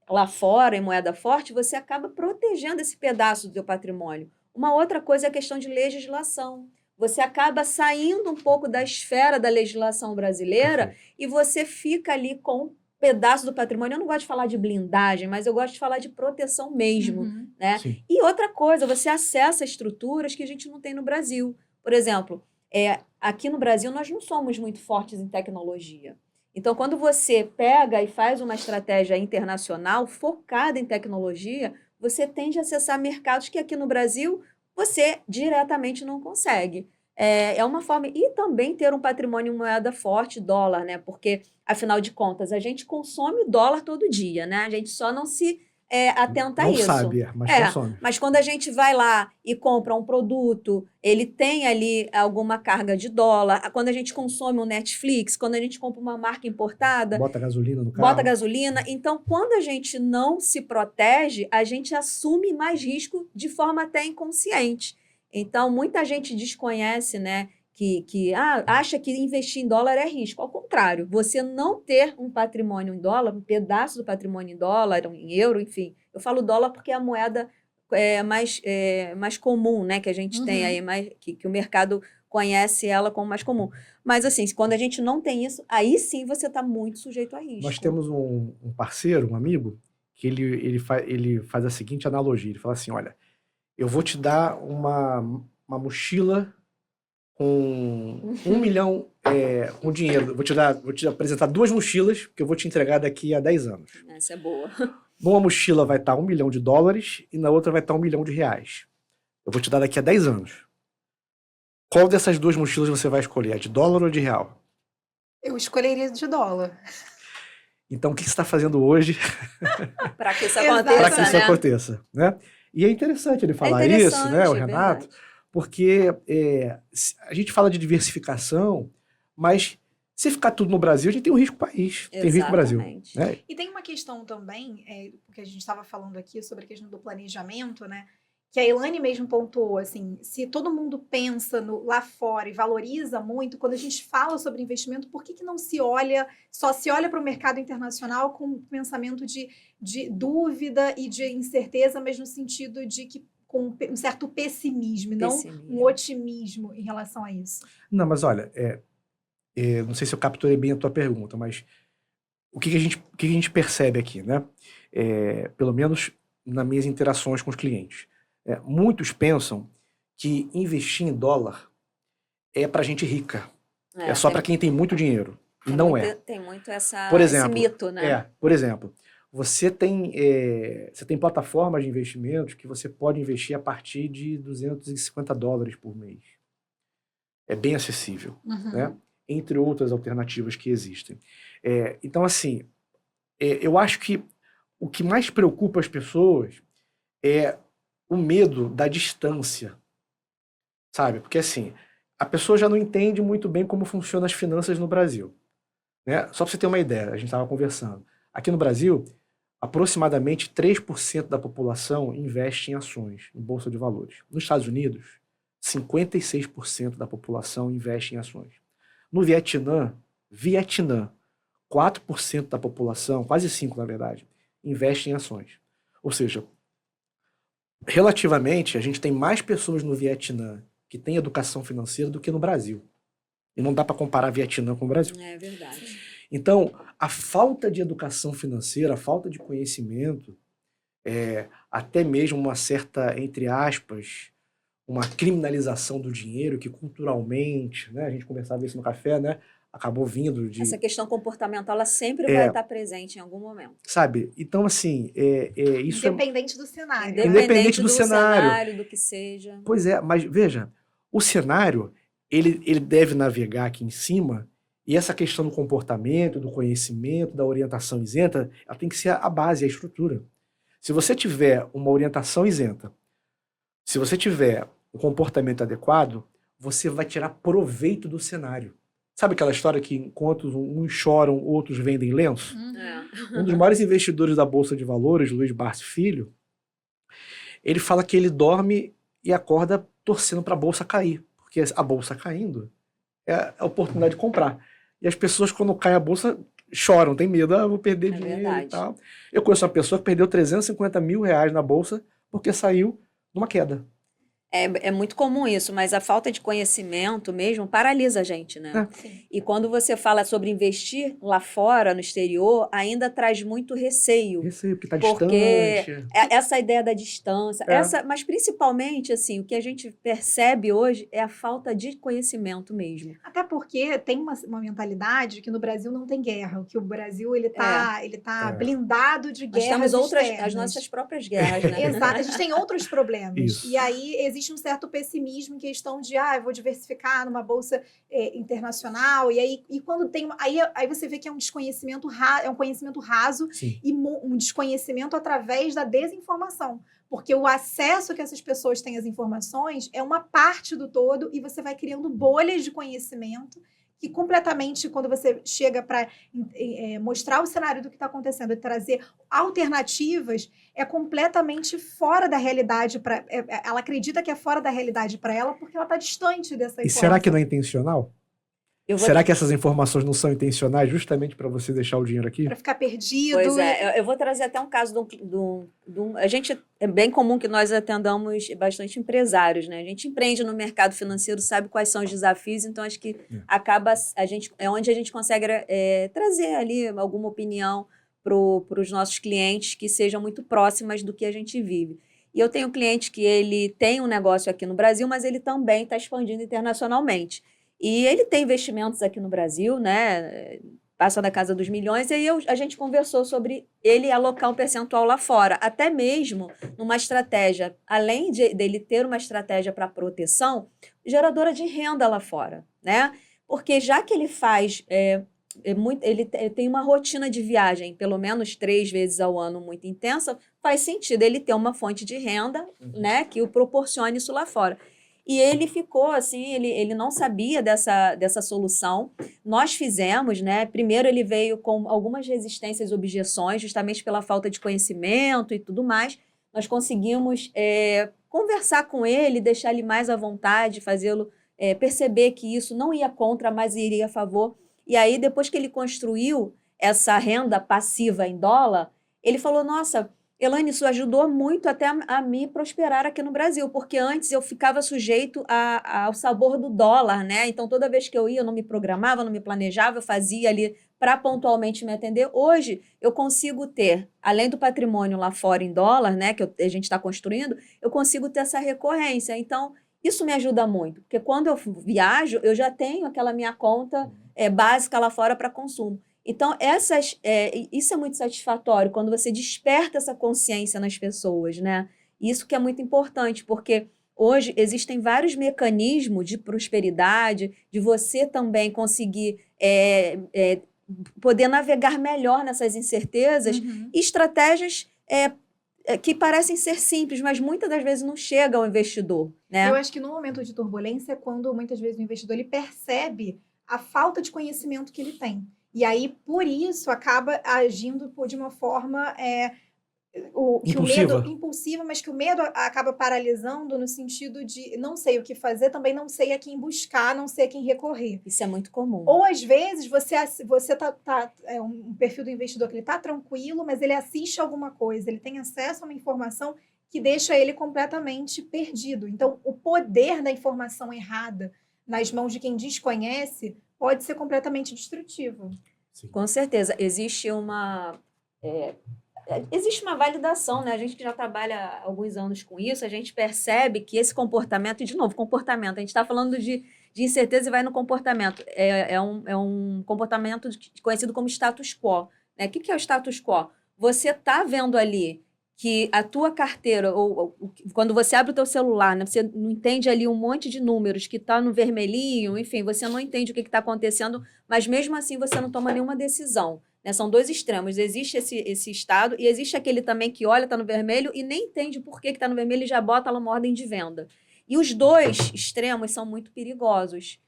lá fora em moeda forte, você acaba protegendo esse pedaço do teu patrimônio. Uma outra coisa é a questão de legislação. Você acaba saindo um pouco da esfera da legislação brasileira e você fica ali com pedaço do patrimônio. Eu não gosto de falar de blindagem, mas eu gosto de falar de proteção mesmo. Né? E outra coisa, você acessa estruturas que a gente não tem no Brasil. Por exemplo, aqui no Brasil nós não somos muito fortes em tecnologia. Então, quando você pega e faz uma estratégia internacional focada em tecnologia, você tende a acessar mercados que aqui no Brasil você diretamente não consegue. É uma forma... E também ter um patrimônio em moeda forte, dólar, né? Porque, afinal de contas, a gente consome dólar todo dia, né? A gente só não se atenta a isso. Não sabe, mas consome. Mas quando a gente vai lá e compra um produto, ele tem ali alguma carga de dólar. Quando a gente consome um Netflix, quando a gente compra uma marca importada... Bota gasolina no carro. Bota gasolina. Então, quando a gente não se protege, a gente assume mais risco de forma até inconsciente. Então, muita gente desconhece, né, que acha que investir em dólar é risco. Ao contrário, você não ter um patrimônio em dólar, um pedaço do patrimônio em dólar, em euro, enfim. Eu falo dólar porque é a moeda mais comum, né, que a gente tem aí, que o mercado conhece ela como mais comum. Mas, assim, quando a gente não tem isso, aí sim você está muito sujeito a risco. Nós temos um parceiro, um amigo, que ele faz a seguinte analogia. Ele fala assim, olha, eu vou te dar uma mochila com 1 milhão com dinheiro. Vou te apresentar 2 mochilas que eu vou te entregar daqui a 10 anos. Essa é boa. Numa mochila vai estar $1 milhão e na outra vai estar R$1 milhão. Eu vou te dar daqui a 10 anos. Qual dessas 2 mochilas você vai escolher? A de dólar ou de real? Eu escolheria de dólar. Então, o que você está fazendo hoje para que isso aconteça? Para que isso aconteça, né? E é interessante ele falar isso, né, o Renato, porque a gente fala de diversificação, mas Se ficar tudo no Brasil, a gente tem um risco país, tem risco Brasil. Exatamente. Né? E tem uma questão também, porque a gente estava falando aqui sobre a questão do planejamento, né? Que a Elaine mesmo pontuou, assim, se todo mundo pensa lá fora e valoriza muito, quando a gente fala sobre investimento, por que não só se olha para o mercado internacional com um pensamento de dúvida e de incerteza, mas no sentido de que com um certo pessimismo, não um otimismo em relação a isso? Não, mas olha, não sei se eu capturei bem a tua pergunta, mas o que a gente percebe aqui, né? Pelo menos nas minhas interações com os clientes. Muitos pensam que investir em dólar é para gente rica. É só para quem tem muito dinheiro. E não é. Tem muito esse mito, né? Por exemplo, você tem plataformas de investimentos que você pode investir a partir de $250 por mês. É bem acessível, né? Entre outras alternativas que existem. Então, assim, eu acho que o que mais preocupa as pessoas é o medo da distância, sabe? Porque, assim, a pessoa já não entende muito bem como funcionam as finanças no Brasil, né? Só para você ter uma ideia, a gente estava conversando. Aqui no Brasil, aproximadamente 3% da população investe em ações, em bolsa de valores. Nos Estados Unidos, 56% da população investe em ações. No Vietnã, 4% da população, quase 5% na verdade, investe em ações. Ou seja, relativamente, a gente tem mais pessoas no Vietnã que têm educação financeira do que no Brasil. E não dá para comparar Vietnã com o Brasil. É verdade. Então, a falta de educação financeira, a falta de conhecimento, até mesmo uma certa, entre aspas, uma criminalização do dinheiro que culturalmente, né, a gente conversava isso no café, né, acabou vindo de... Essa questão comportamental, ela sempre vai estar presente em algum momento. Sabe? Então, assim, isso Independente do cenário. Independente do cenário, do que seja. Pois é, mas veja, o cenário, ele deve navegar aqui em cima, e essa questão do comportamento, do conhecimento, da orientação isenta, ela tem que ser a base, a estrutura. Se você tiver uma orientação isenta, se você tiver um comportamento adequado, você vai tirar proveito do cenário. Sabe aquela história que enquanto uns choram, outros vendem lenço? Um dos maiores investidores da Bolsa de Valores, Luiz Barsi Filho, ele fala que ele dorme e acorda torcendo para a Bolsa cair. Porque a Bolsa caindo é a oportunidade de comprar. E as pessoas, quando cai a Bolsa, choram, tem medo, vou perder dinheiro verdade. E tal. Eu conheço uma pessoa que perdeu R$350 mil na Bolsa porque saiu numa queda. É muito comum isso, mas a falta de conhecimento mesmo paralisa a gente, né? E quando você fala sobre investir lá fora, no exterior, ainda traz muito receio. Receio, porque está distante. Essa ideia da distância, mas principalmente, assim, o que a gente percebe hoje é a falta de conhecimento mesmo. Até porque tem uma mentalidade que no Brasil não tem guerra, que o Brasil ele tá blindado de guerras externas. As nossas próprias guerras, né? Exato, a gente tem outros problemas. Isso. E aí existe um certo pessimismo em questão de, eu vou diversificar numa bolsa internacional, e quando tem... Aí você vê que é um desconhecimento é um conhecimento raso. Sim. E um desconhecimento através da desinformação. Porque o acesso que essas pessoas têm às informações é uma parte do todo, e você vai criando bolhas de conhecimento que completamente, quando você chega para mostrar o cenário do que está acontecendo e trazer alternativas, é completamente fora da realidade. Ela acredita que é fora da realidade para ela porque ela está distante dessa informação. E será que não é intencional? Será que essas informações não são intencionais justamente para você deixar o dinheiro aqui? Para ficar perdido. Pois é, eu vou trazer até um caso a gente, é bem comum que nós atendamos bastante empresários, né? A gente empreende no mercado financeiro, sabe quais são os desafios, então acho que é onde a gente consegue trazer ali alguma opinião para os nossos clientes que sejam muito próximas do que a gente vive. E eu tenho um cliente que ele tem um negócio aqui no Brasil, mas ele também está expandindo internacionalmente. E ele tem investimentos aqui no Brasil, né? Passa da casa dos milhões, e aí a gente conversou sobre ele alocar um percentual lá fora, até mesmo numa estratégia, além dele ter uma estratégia para proteção, geradora de renda lá fora, né? Porque já que ele faz... ele tem uma rotina de viagem, pelo menos 3 vezes ao ano muito intensa, faz sentido ele ter uma fonte de renda, né, que o proporcione isso lá fora. E ele ficou assim, ele não sabia dessa solução. Nós fizemos, né? Primeiro ele veio com algumas resistências e objeções, justamente pela falta de conhecimento e tudo mais. Nós conseguimos conversar com ele, deixar ele mais à vontade, fazê-lo perceber que isso não ia contra, mas iria a favor. E aí, depois que ele construiu essa renda passiva em dólar, ele falou, nossa, Elaine, isso ajudou muito até a me prosperar aqui no Brasil, porque antes eu ficava sujeito ao sabor do dólar, né? Então, toda vez que eu ia, eu não me programava, não me planejava, eu fazia ali para pontualmente me atender. Hoje, eu consigo ter, além do patrimônio lá fora em dólar, né, que a gente está construindo, eu consigo ter essa recorrência. Então, isso me ajuda muito, porque quando eu viajo, eu já tenho aquela minha conta básica lá fora para consumo. Então, isso é muito satisfatório, quando você desperta essa consciência nas pessoas, né? Isso que é muito importante, porque hoje existem vários mecanismos de prosperidade, de você também conseguir poder navegar melhor nessas incertezas, e estratégias que parecem ser simples, mas muitas das vezes não chegam ao investidor, né? Eu acho que no momento de turbulência é quando muitas vezes o investidor ele percebe a falta de conhecimento que ele tem. E aí, por isso, acaba agindo de uma forma que o medo impulsiva, mas que o medo acaba paralisando no sentido de não sei o que fazer, também não sei a quem buscar, não sei a quem recorrer. Isso é muito comum. Ou às vezes você tá um perfil do investidor que ele tá tranquilo, mas ele assiste alguma coisa, ele tem acesso a uma informação que deixa ele completamente perdido. Então, o poder da informação errada nas mãos de quem desconhece pode ser completamente destrutivo. Sim. Com certeza. Existe uma validação, né? A gente que já trabalha há alguns anos com isso, a gente percebe que esse comportamento, e de novo, comportamento, a gente está falando de incerteza e vai no comportamento. É um comportamento conhecido como status quo, né? O que é o status quo? Você está vendo ali que a tua carteira, ou quando você abre o teu celular, né, você não entende ali um monte de números que está no vermelhinho, enfim, você não entende o que está acontecendo, mas mesmo assim você não toma nenhuma decisão, né? São dois extremos, existe esse estado e existe aquele também que olha, está no vermelho e nem entende por que está no vermelho e já bota lá uma ordem de venda. E os dois extremos são muito perigosos,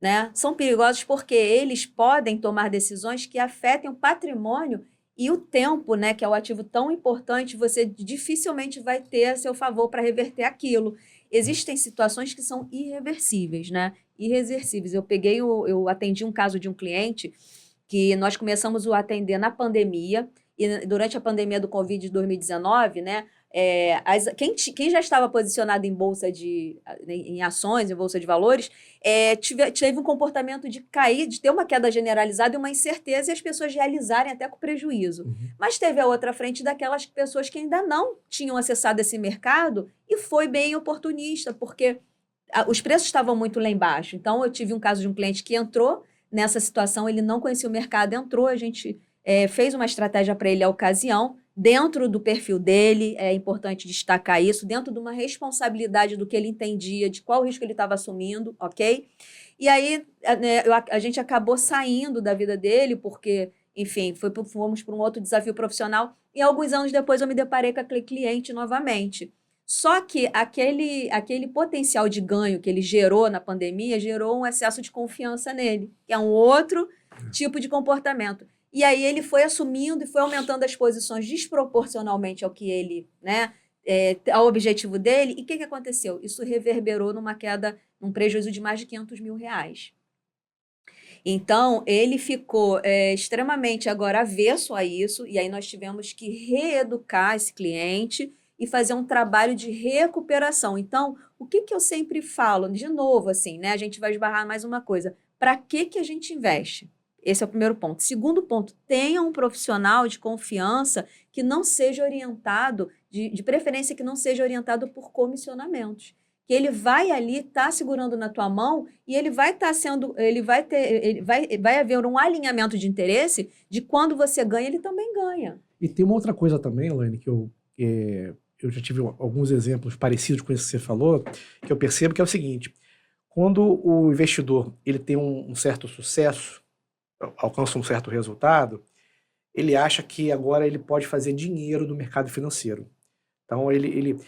né? São perigosos porque eles podem tomar decisões que afetem o patrimônio e o tempo, né, que é o ativo tão importante, você dificilmente vai ter a seu favor para reverter aquilo. Existem situações que são irreversíveis, né? Irreversíveis. Eu atendi um caso de um cliente que nós começamos a atender na pandemia, e durante a pandemia do Covid de 2019, né? Quem já estava posicionado em bolsa em ações, em bolsa de valores, teve um comportamento de cair, de ter uma queda generalizada e uma incerteza, e as pessoas realizarem até com prejuízo. Uhum. Mas teve a outra frente daquelas pessoas que ainda não tinham acessado esse mercado e foi bem oportunista, porque os preços estavam muito lá embaixo. Então, eu tive um caso de um cliente que entrou nessa situação, ele não conhecia o mercado, entrou, a gente fez uma estratégia para ele à ocasião, dentro do perfil dele, é importante destacar isso, dentro de uma responsabilidade do que ele entendia, de qual risco ele estava assumindo, ok? E aí a gente acabou saindo da vida dele, porque, enfim, fomos para um outro desafio profissional, e alguns anos depois eu me deparei com aquele cliente novamente. Só que aquele potencial de ganho que ele gerou na pandemia gerou um excesso de confiança nele, que é um outro tipo de comportamento. E aí ele foi assumindo e foi aumentando as posições desproporcionalmente ao que ele, né, ao objetivo dele. E o que aconteceu? Isso reverberou numa queda, num prejuízo de mais de R$500 mil. Então, ele ficou extremamente agora avesso a isso, e aí nós tivemos que reeducar esse cliente e fazer um trabalho de recuperação. Então, o que eu sempre falo, de novo, assim, né, a gente vai esbarrar mais uma coisa, para que a gente investe? Esse é o primeiro ponto. Segundo ponto, tenha um profissional de confiança que não seja orientado, de preferência que não seja orientado por comissionamentos. Que ele vai ali estar segurando na tua mão e ele vai estar vai haver um alinhamento de interesse de quando você ganha, ele também ganha. E tem uma outra coisa também, Elaine, que eu já tive alguns exemplos parecidos com isso que você falou, que eu percebo que é o seguinte: quando o investidor ele tem um certo sucesso, alcança um certo resultado, ele acha que agora ele pode fazer dinheiro no mercado financeiro. Então, ele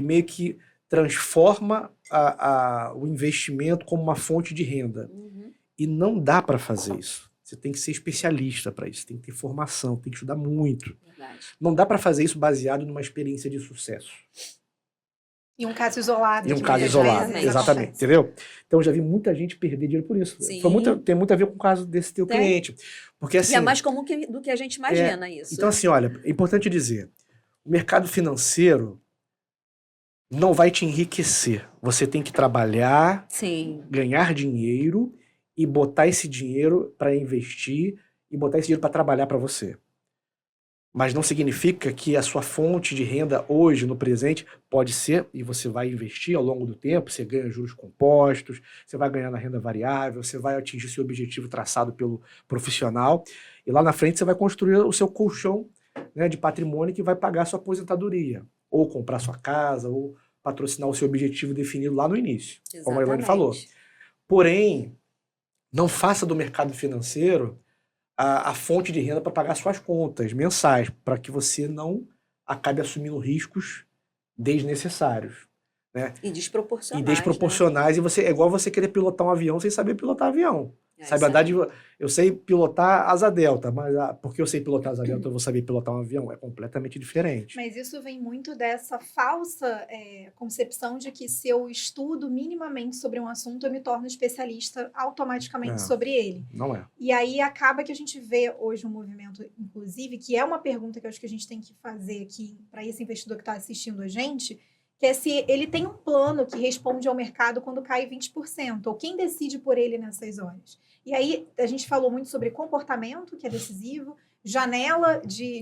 meio que transforma o investimento como uma fonte de renda. E não dá para fazer isso. Você tem que ser especialista para isso, tem que ter formação, tem que estudar muito. Verdade. Não dá para fazer isso baseado numa experiência de sucesso. E um caso isolado. E um de caso muitas isolado, vezes, exatamente, entendeu? Então, eu já vi muita gente perder dinheiro por isso. Sim. Tem muito a ver com o caso desse teu Tem. cliente. Porque, assim, E é mais comum do que a gente imagina isso. então, assim, olha, é importante dizer, o mercado financeiro não vai te enriquecer. Você tem que trabalhar, Sim. ganhar dinheiro e botar esse dinheiro para investir e botar esse dinheiro para trabalhar para você. Mas não significa que a sua fonte de renda hoje, no presente, pode ser, e você vai investir ao longo do tempo, você ganha juros compostos, você vai ganhar na renda variável, você vai atingir seu objetivo traçado pelo profissional, e lá na frente você vai construir o seu colchão, né, de patrimônio que vai pagar a sua aposentadoria, ou comprar sua casa, ou patrocinar o seu objetivo definido lá no início, como a Elaine falou. Porém, não faça do mercado financeiro a fonte de renda para pagar suas contas mensais, para que você não acabe assumindo riscos desnecessários, né? E desproporcionais. E desproporcionais, né? E você, é igual você querer pilotar um avião sem saber pilotar avião. Sabe, andar eu sei pilotar asa delta, mas porque eu sei pilotar asa delta, eu vou saber pilotar um avião? É completamente diferente. Mas isso vem muito dessa falsa concepção de que se eu estudo minimamente sobre um assunto, eu me torno especialista automaticamente sobre ele. Não é. E aí acaba que a gente vê hoje um movimento, inclusive, que é uma pergunta que eu acho que a gente tem que fazer aqui para esse investidor que está assistindo a gente, que é se ele tem um plano que responde ao mercado quando cai 20%, ou quem decide por ele nessas horas. E aí a gente falou muito sobre comportamento, que é decisivo, janela de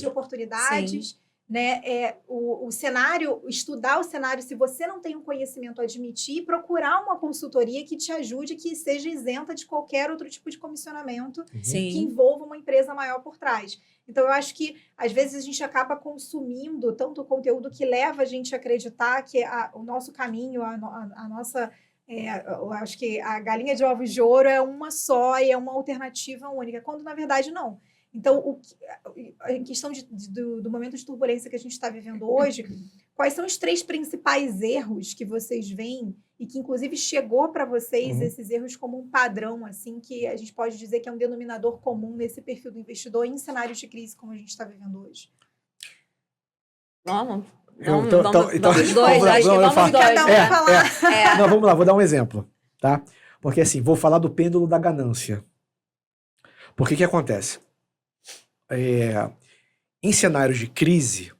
oportunidades, né? O cenário, estudar o cenário, se você não tem um conhecimento, admitir e procurar uma consultoria que te ajude, que seja isenta de qualquer outro tipo de comissionamento que envolva uma empresa maior por trás. Então, eu acho que, às vezes, a gente acaba consumindo tanto conteúdo que leva a gente a acreditar que o nosso caminho, a nossa... eu acho que a galinha de ovos de ouro é uma só e é uma alternativa única, quando, na verdade, não. Então, em questão do momento de turbulência que a gente está vivendo hoje, quais são os 3 principais erros que vocês veem e que, inclusive, chegou para vocês esses erros como um padrão, assim, que a gente pode dizer que é um denominador comum nesse perfil do investidor em cenários de crise como a gente está vivendo hoje? Vamos Vamos dois. Cada um falar. Não, vamos lá, vou dar um exemplo, tá? Porque, assim, vou falar do pêndulo da ganância. Por que acontece? Em cenários de crise,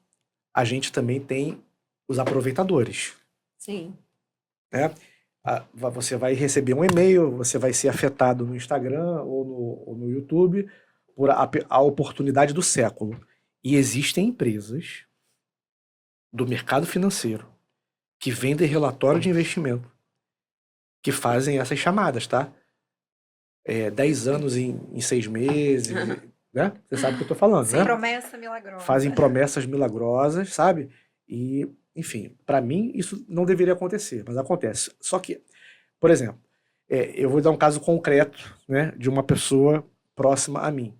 a gente também tem os aproveitadores. Sim. Né? Você vai receber um e-mail, você vai ser afetado no Instagram ou no YouTube por a oportunidade do século. E existem empresas do mercado financeiro que vendem relatório de investimento, que fazem essas chamadas, tá? 10 anos em 6 meses, né? Você sabe o que eu tô falando, Sim, né? promessa milagrosa. Fazem promessas milagrosas, sabe? E, enfim, para mim isso não deveria acontecer, mas acontece. Só que, por exemplo, eu vou dar um caso concreto, né, de uma pessoa próxima a mim.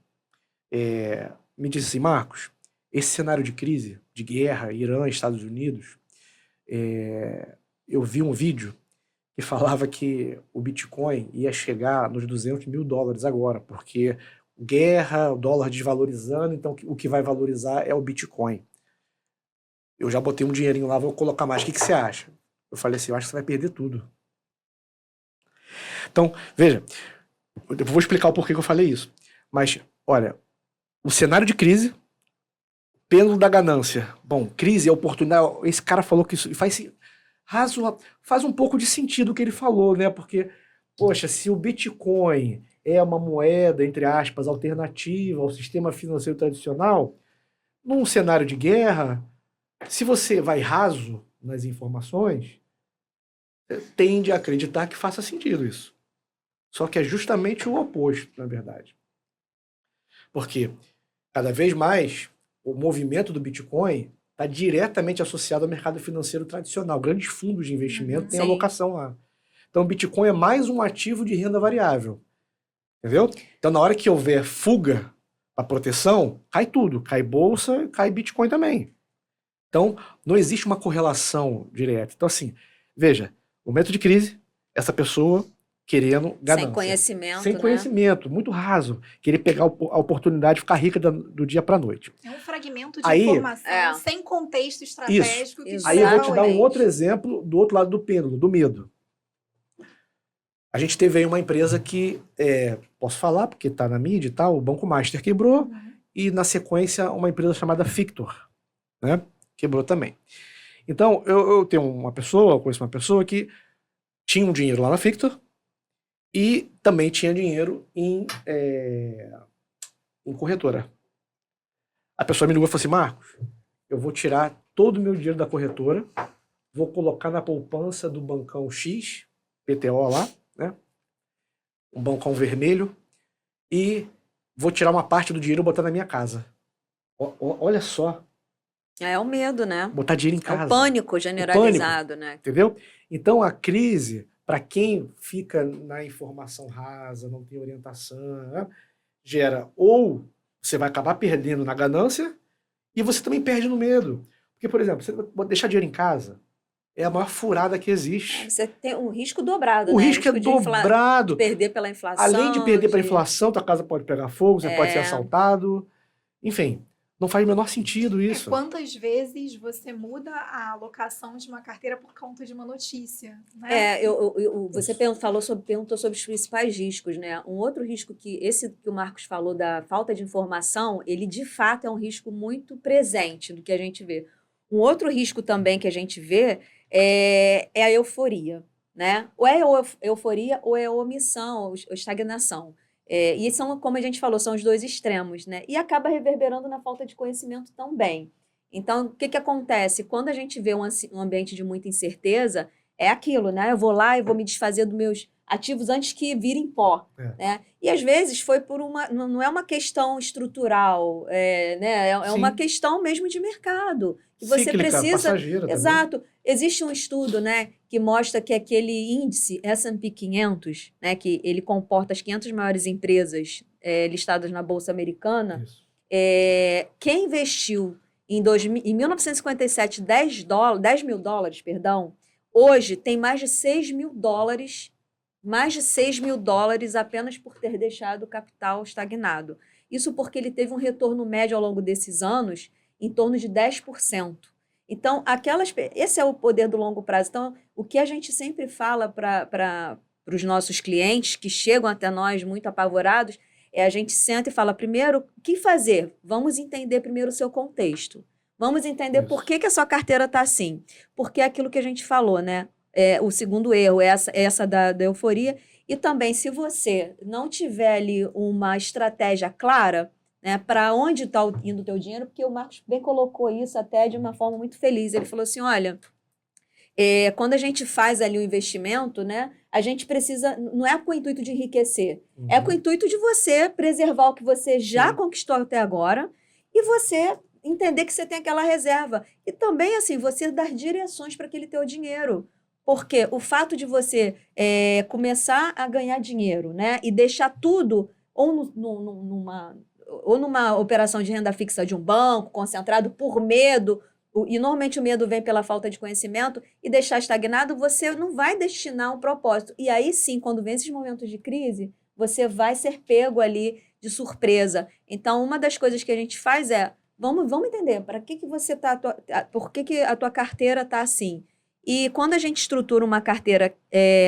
Me disse assim, Marcos, esse cenário de crise, de guerra, Irã, Estados Unidos, eu vi um vídeo que falava que o Bitcoin ia chegar nos $200 mil agora, porque guerra, o dólar desvalorizando, então o que vai valorizar é o Bitcoin. Eu já botei um dinheirinho lá, vou colocar mais. O que você acha? Eu falei assim, eu acho que você vai perder tudo. Então, veja, eu vou explicar o porquê que eu falei isso. Mas, olha, o cenário de crise, pêndulo da ganância. Bom, crise é oportunidade. Esse cara falou que isso faz um pouco de sentido o que ele falou, né? Porque, poxa, se o Bitcoin é uma moeda, entre aspas, alternativa ao sistema financeiro tradicional, num cenário de guerra, se você vai raso nas informações, tende a acreditar que faça sentido isso. Só que é justamente o oposto, na verdade. Porque, cada vez mais, o movimento do Bitcoin está diretamente associado ao mercado financeiro tradicional. Grandes fundos de investimento têm alocação lá. Então, o Bitcoin é mais um ativo de renda variável. Entendeu? Então, na hora que houver fuga para proteção, cai tudo. Cai bolsa, cai Bitcoin também. Então, não existe uma correlação direta. Então, assim, veja, momento de crise, essa pessoa querendo ganância. Sem conhecimento, Sem né? conhecimento, muito raso. Querer pegar a oportunidade de ficar rica do dia para a noite. É um fragmento de Aí, informação sem contexto estratégico. Que Aí eu vou te leva dar ao um leite. outro exemplo do outro lado do pêndulo, do medo. A gente teve aí uma empresa que, posso falar porque está na mídia e tal, o Banco Master quebrou, e na sequência uma empresa chamada Fictor, né? Quebrou também. Então, eu tenho conheço uma pessoa que tinha um dinheiro lá na Fictor e também tinha dinheiro em corretora. A pessoa me ligou e falou assim, Marcos, eu vou tirar todo o meu dinheiro da corretora, vou colocar na poupança do bancão X, PTO lá, né? Um bancão vermelho, e vou tirar uma parte do dinheiro e botar na minha casa. Olha só. É o medo, né? Botar dinheiro em casa. É o pânico generalizado, né? Entendeu? Então, a crise, para quem fica na informação rasa, não tem orientação, né, gera ou você vai acabar perdendo na ganância e você também perde no medo. Porque, por exemplo, você deixar dinheiro em casa é a maior furada que existe. Você tem um risco dobrado, O né? risco é dobrado. De perder pela inflação. Além de perder pela inflação, tua casa pode pegar fogo, você pode ser assaltado. Enfim, não faz o menor sentido isso. Quantas vezes você muda a alocação de uma carteira por conta de uma notícia? Né? Você perguntou sobre os principais riscos, né? Um outro risco esse que o Marcos falou da falta de informação, ele de fato é um risco muito presente do que a gente vê. Um outro risco também que a gente vê é a euforia, né? Ou é euforia ou é omissão, ou estagnação. E são, como a gente falou, são os dois extremos, né? E acaba reverberando na falta de conhecimento também. Então, o que acontece? Quando a gente vê um ambiente de muita incerteza, é aquilo, né? Eu vou lá e vou me desfazer dos meus ativos antes que virem pó, né? E às vezes foi por não é uma questão estrutural, né? É uma questão mesmo de mercado. Que você cíclica, precisa. passageira Exato. Existe um estudo, né, que mostra que aquele índice S&P 500, né, que ele comporta as 500 maiores empresas listadas na Bolsa Americana, quem investiu em 1957 $10 mil, perdão, hoje tem mais de $6 mil, apenas por ter deixado o capital estagnado. Isso porque ele teve um retorno médio ao longo desses anos em torno de 10%. Então, esse é o poder do longo prazo. Então, o que a gente sempre fala para os nossos clientes que chegam até nós muito apavorados, a gente senta e fala, primeiro, o que fazer? Vamos entender primeiro o seu contexto. Vamos entender por que a sua carteira está assim. Porque é aquilo que a gente falou, né? O segundo erro é essa da euforia. E também, se você não tiver ali uma estratégia clara, né, para onde está indo o teu dinheiro, porque o Marcos bem colocou isso até de uma forma muito feliz. Ele falou assim, olha, quando a gente faz ali o investimento, né, a gente precisa, não é com o intuito de enriquecer, é com o intuito de você preservar o que você já conquistou até agora e você entender que você tem aquela reserva. E também, assim, você dar direções para aquele teu dinheiro. Porque o fato de você começar a ganhar dinheiro, né, e deixar tudo ou numa operação de renda fixa de um banco, concentrado por medo, e normalmente o medo vem pela falta de conhecimento, e deixar estagnado, você não vai destinar um propósito. E aí sim, quando vem esses momentos de crise, você vai ser pego ali de surpresa. Então, uma das coisas que a gente faz vamos entender, para que você tá, por que a tua carteira está assim? E quando a gente estrutura uma carteira,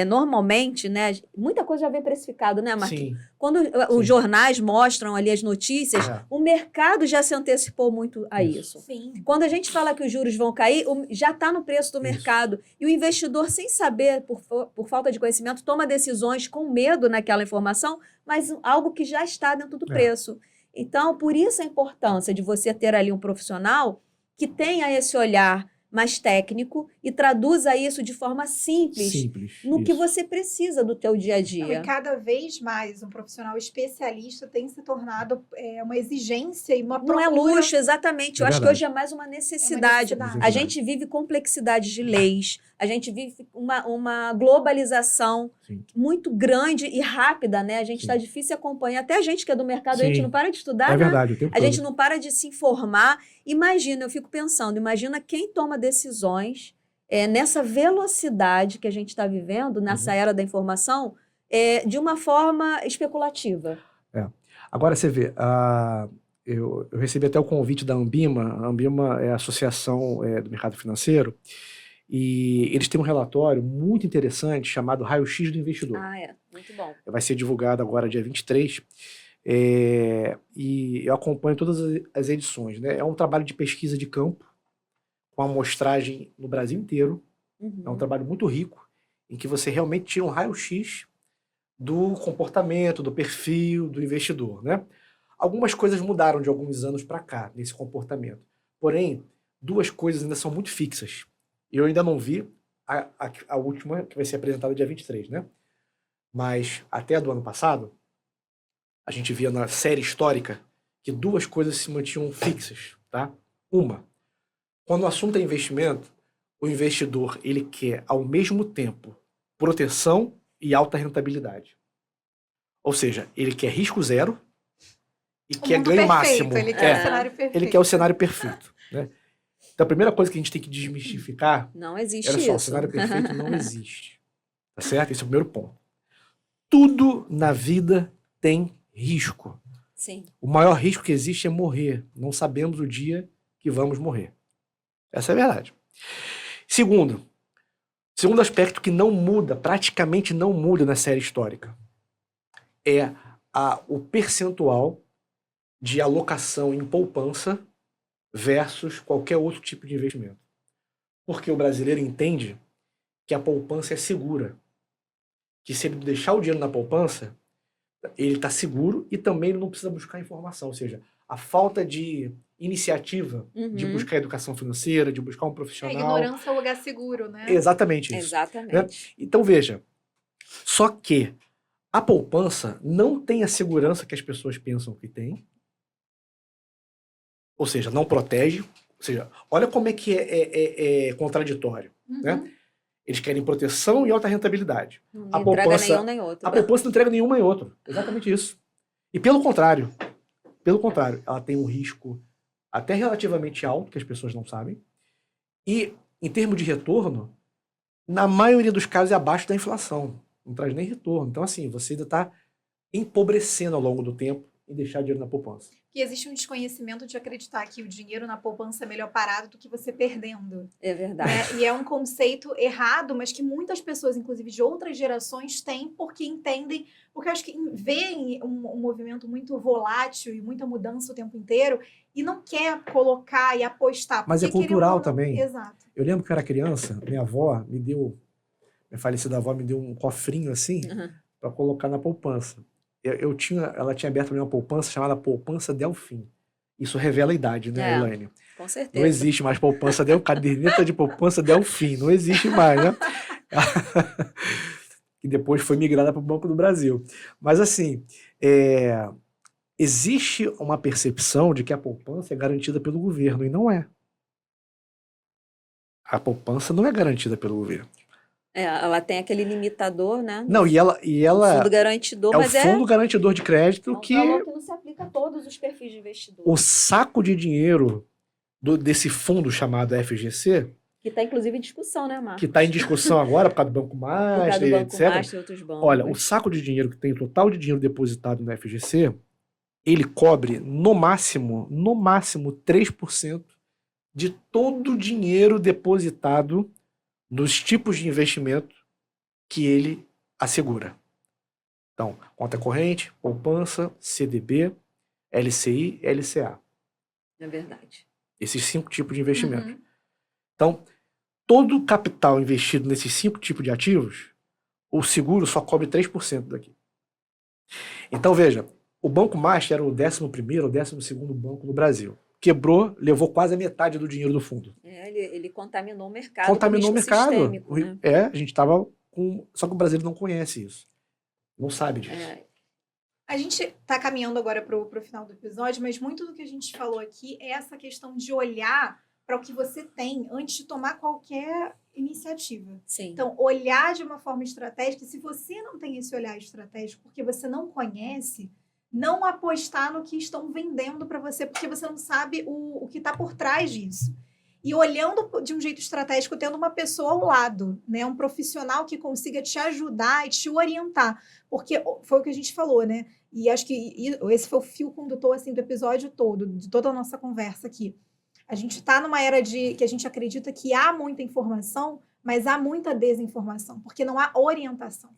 normalmente, né, muita coisa já vem precificado, né, Marquinhos? Sim. Quando os jornais mostram ali as notícias, o mercado já se antecipou muito a isso. Sim. Quando a gente fala que os juros vão cair, já está no preço do mercado. E o investidor, sem saber, por falta de conhecimento, toma decisões com medo naquela informação, mas algo que já está dentro do preço. Então, por isso a importância de você ter ali um profissional que tenha esse olhar mais técnico e traduza isso de forma simples no que você precisa do teu dia a dia. E cada vez mais um profissional especialista tem se tornado uma exigência e uma procura. Não é luxo, exatamente. Eu acho que hoje é mais uma necessidade. A gente vive complexidade de leis, a gente vive uma globalização muito grande e rápida, né? A gente está difícil acompanhar. Até a gente que é do mercado, a gente não para de estudar, verdade, o tempo a gente não para de se informar. Imagina, eu fico pensando, imagina quem toma decisões nessa velocidade que a gente está vivendo, nessa era da informação, de uma forma especulativa. Agora você vê, eu recebi até o convite da Ambima. A Ambima é a Associação do Mercado Financeiro, e eles têm um relatório muito interessante chamado Raio-X do Investidor. Muito bom. Vai ser divulgado agora dia 23, e eu acompanho todas as edições, né? É um trabalho de pesquisa de campo, com amostragem no Brasil inteiro. É um trabalho muito rico, em que você realmente tira um raio-x do comportamento, do perfil do investidor, né? Algumas coisas mudaram de alguns anos para cá, nesse comportamento. Porém, duas coisas ainda são muito fixas. Eu ainda não vi a última, que vai ser apresentada dia 23, né? Mas até a do ano passado, a gente via na série histórica que duas coisas se mantinham fixas, tá? Uma, quando o assunto é investimento, o investidor ele quer, ao mesmo tempo, proteção e alta rentabilidade. Ou seja, ele quer risco zero e quer ganho máximo. Ele quer o cenário perfeito. Ele quer o cenário perfeito, né? Então, a primeira coisa que a gente tem que desmistificar... Não existe olha só, isso. o cenário perfeito não existe. Tá certo? Esse é o primeiro ponto. Tudo na vida tem risco. Sim. O maior risco que existe é morrer. Não sabemos o dia que vamos morrer. Essa é a verdade. Segundo aspecto que não muda, praticamente não muda na série histórica, é o percentual de alocação em poupança versus qualquer outro tipo de investimento. Porque o brasileiro entende que a poupança é segura. Que se ele deixar o dinheiro na poupança, ele está seguro e também ele não precisa buscar informação. Ou seja, a falta de iniciativa de buscar educação financeira, de buscar um profissional... ignorância é o lugar seguro, né? Exatamente isso. Exatamente. Né? Então, veja, só que a poupança não tem a segurança que as pessoas pensam que tem. Ou seja, não protege. Ou seja, olha como é que é contraditório. Né? Eles querem proteção e alta rentabilidade. Não entrega nenhum nem outro. A poupança não entrega nenhum nem outro. Exatamente isso. E pelo contrário, ela tem um risco até relativamente alto, que as pessoas não sabem. E, em termos de retorno, na maioria dos casos é abaixo da inflação. Não traz nem retorno. Então, assim, você ainda está empobrecendo ao longo do tempo em deixar dinheiro na poupança. Que existe um desconhecimento de acreditar que o dinheiro na poupança é melhor parado do que você perdendo. É verdade. E é um conceito errado, mas que muitas pessoas, inclusive de outras gerações, têm porque entendem, porque eu acho que veem um movimento muito volátil e muita mudança o tempo inteiro e não quer colocar e apostar. Mas é cultural também. Exato. Eu lembro que eu era criança, minha falecida avó me deu um cofrinho assim para colocar na poupança. Ela tinha aberto uma poupança chamada Poupança Delfim. Isso revela a idade, né, Elaine? Com certeza. Não existe mais poupança caderneta de poupança Delfim. Não existe mais, né? Que depois foi migrada para o Banco do Brasil. Mas, assim, existe uma percepção de que a poupança é garantida pelo governo, e não é. A poupança não é garantida pelo governo. Ela tem aquele limitador, né? Não, e ela fundo garantidor, mas o fundo garantidor de crédito que não se aplica a todos os perfis de investidor. O saco de dinheiro desse fundo chamado FGC, que está inclusive em discussão, né, Marcos? Que está em discussão agora por causa do Banco Master, etc. E outros bancos. Olha, o saco de dinheiro que tem, o total de dinheiro depositado no FGC, ele cobre no máximo 3% de todo o dinheiro depositado nos tipos de investimento que ele assegura. Então, conta corrente, poupança, CDB, LCI, LCA. É verdade. Esses 5 tipos de investimento. Então, todo o capital investido nesses 5 tipos de ativos, o seguro só cobre 3% daqui. Então, veja, o Banco Master era o 11º ou 12º banco no Brasil. Quebrou, levou quase a metade do dinheiro do fundo. Ele contaminou o mercado. Contaminou o mercado. Né? A gente estava com... Só que o brasileiro não conhece isso. Não sabe disso. A gente está caminhando agora para o final do episódio, mas muito do que a gente falou aqui é essa questão de olhar para o que você tem antes de tomar qualquer iniciativa. Sim. Então, olhar de uma forma estratégica. Se você não tem esse olhar estratégico porque você não conhece, não apostar no que estão vendendo para você, porque você não sabe o que está por trás disso. E olhando de um jeito estratégico, tendo uma pessoa ao lado, né? Um profissional que consiga te ajudar e te orientar. Porque foi o que a gente falou, né? E acho que esse foi o fio condutor assim, do episódio todo, de toda a nossa conversa aqui. A gente está numa era que a gente acredita que há muita informação, mas há muita desinformação, porque não há orientação.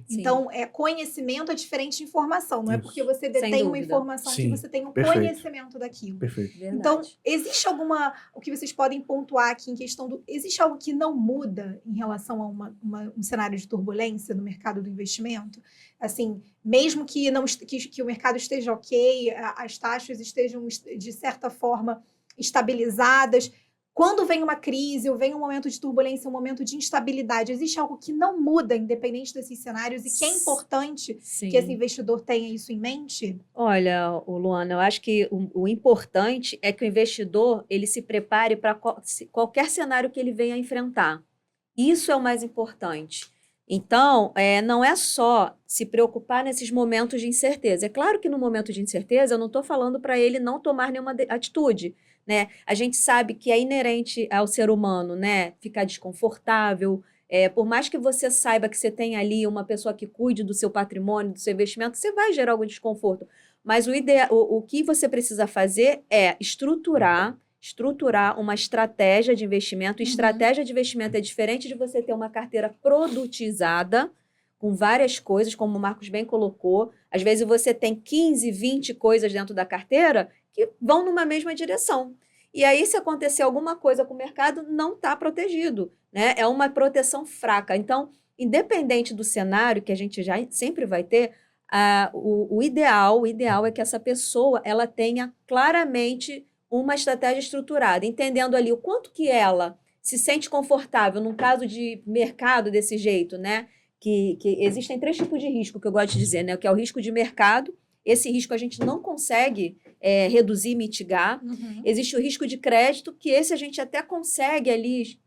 Então, conhecimento é diferente de informação. Não é porque você detém uma informação que você tem um conhecimento daquilo. Perfeito. Então, existe o que vocês podem pontuar aqui em questão existe algo que não muda em relação a um cenário de turbulência no mercado do investimento? Assim, mesmo que o mercado esteja ok, as taxas estejam, de certa forma, estabilizadas, quando vem uma crise ou vem um momento de turbulência, um momento de instabilidade, existe algo que não muda independente desses cenários e que é importante que esse investidor tenha isso em mente? Olha, Luana, eu acho que o importante é que o investidor ele se prepare para qualquer cenário que ele venha enfrentar. Isso é o mais importante. Então, não é só se preocupar nesses momentos de incerteza. É claro que no momento de incerteza eu não estou falando para ele não tomar nenhuma atitude, né? A gente sabe que é inerente ao ser humano, né? Ficar desconfortável. Por mais que você saiba que você tem ali uma pessoa que cuide do seu patrimônio, do seu investimento, você vai gerar algum desconforto. Mas o que você precisa fazer é estruturar uma estratégia de investimento. Estratégia de investimento é diferente de você ter uma carteira produtizada com várias coisas, como o Marcos bem colocou. Às vezes você tem 15, 20 coisas dentro da carteira que vão numa mesma direção. E aí, se acontecer alguma coisa com o mercado, não está protegido, né? É uma proteção fraca. Então, independente do cenário que a gente já sempre vai ter, o ideal é que essa pessoa ela tenha claramente uma estratégia estruturada, entendendo ali o quanto que ela se sente confortável num caso de mercado desse jeito, né? Que existem 3 tipos de risco que eu gosto de dizer, né? Que é o risco de mercado. Esse risco a gente não consegue reduzir, mitigar. Existe o risco de crédito, que esse a gente até consegue ali,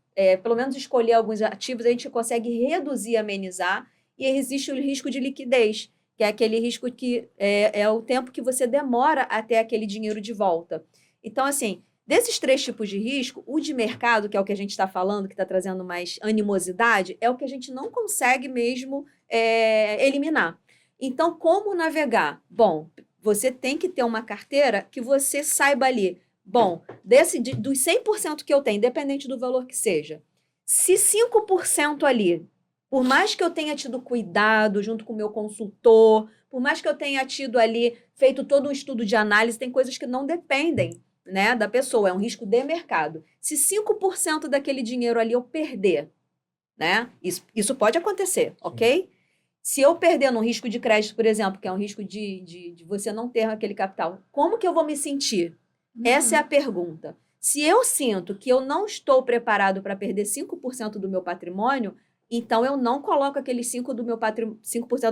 pelo menos escolher alguns ativos, a gente consegue reduzir, amenizar. E existe o risco de liquidez, que é aquele risco que é o tempo que você demora até aquele dinheiro de volta. Então, assim, desses 3 tipos de risco, o de mercado, que é o que a gente está falando, que está trazendo mais animosidade, é o que a gente não consegue mesmo eliminar. Então, como navegar? Bom, você tem que ter uma carteira que você saiba ali. Bom, dos 100% que eu tenho, independente do valor que seja, se 5% ali, por mais que eu tenha tido cuidado junto com o meu consultor, por mais que eu tenha tido ali, feito todo um estudo de análise, tem coisas que não dependem, né, da pessoa, é um risco de mercado. Se 5% daquele dinheiro ali eu perder, né, isso pode acontecer, ok? Se eu perder no risco de crédito, por exemplo, que é um risco de você não ter aquele capital, como que eu vou me sentir? Essa é a pergunta. Se eu sinto que eu não estou preparado para perder 5% do meu patrimônio, então eu não coloco aqueles 5%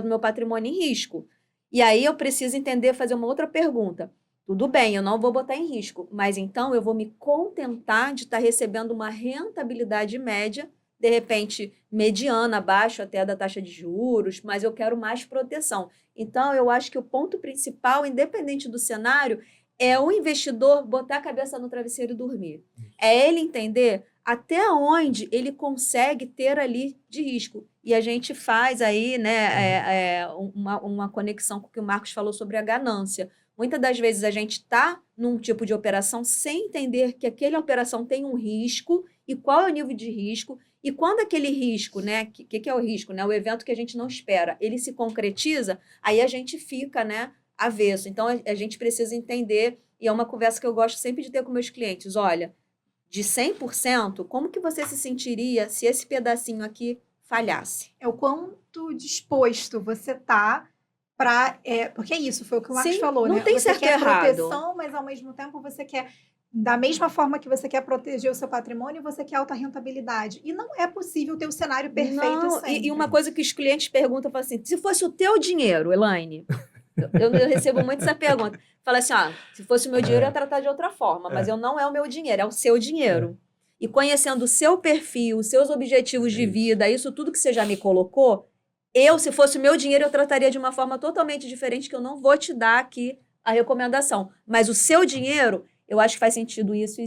do meu patrimônio em risco. E aí eu preciso entender, fazer uma outra pergunta. Tudo bem, eu não vou botar em risco, mas então eu vou me contentar de estar recebendo uma rentabilidade média, de repente mediana, abaixo até da taxa de juros, mas eu quero mais proteção. Então, eu acho que o ponto principal, independente do cenário, é o investidor botar a cabeça no travesseiro e dormir. É ele entender até onde ele consegue ter ali de risco. E a gente faz aí, né, uma conexão com o que o Marcos falou sobre a ganância. Muitas das vezes a gente está num tipo de operação sem entender que aquela operação tem um risco e qual é o nível de risco. E quando aquele risco, né, que é o risco, né, o evento que a gente não espera, ele se concretiza, aí a gente fica, né, avesso. Então, a gente precisa entender, e é uma conversa que eu gosto sempre de ter com meus clientes, olha, de 100%, como que você se sentiria se esse pedacinho aqui falhasse? É o quanto disposto você está para... porque é isso, foi o que o Marcos falou, não né? Tem você certo quer errado. proteção, mas ao mesmo tempo você quer... Da mesma forma que você quer proteger o seu patrimônio, você quer alta rentabilidade. E não é possível ter o cenário perfeito sempre. E uma coisa que os clientes perguntam, falam assim, se fosse o teu dinheiro, Elaine, eu recebo muito essa pergunta, fala assim, se fosse o meu dinheiro, eu ia tratar de outra forma, mas não é o meu dinheiro, é o seu dinheiro. E conhecendo o seu perfil, os seus objetivos de vida, isso tudo que você já me colocou, se fosse o meu dinheiro, eu trataria de uma forma totalmente diferente, que eu não vou te dar aqui a recomendação. Mas o seu dinheiro, eu acho que faz sentido isso,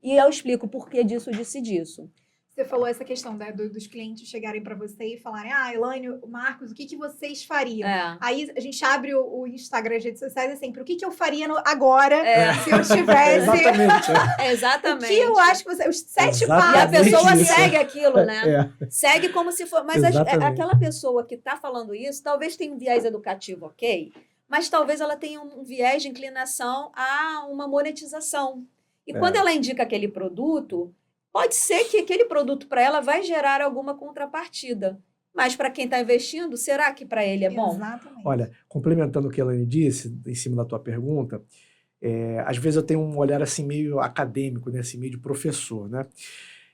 e eu explico o porquê disso, disso. Você falou essa questão, né, dos clientes chegarem para você e falarem: Elaine, Marcos, o que vocês fariam? Aí a gente abre o Instagram, as redes sociais, é sempre: o que eu faria agora se eu tivesse... Exatamente. Exatamente. O que eu acho que você... Os 7 E a passos. pessoa isso. segue aquilo, né? Segue como se for... Mas Exatamente. aquela pessoa que está falando isso, talvez tenha um viés educativo, ok? Mas talvez ela tenha um viés de inclinação a uma monetização. E quando ela indica aquele produto... Pode ser que aquele produto para ela vai gerar alguma contrapartida. Mas para quem está investindo, será que para ele é bom? Exatamente. Olha, complementando o que a Elaine disse, em cima da tua pergunta, às vezes eu tenho um olhar assim meio acadêmico, né, assim, meio de professor, né?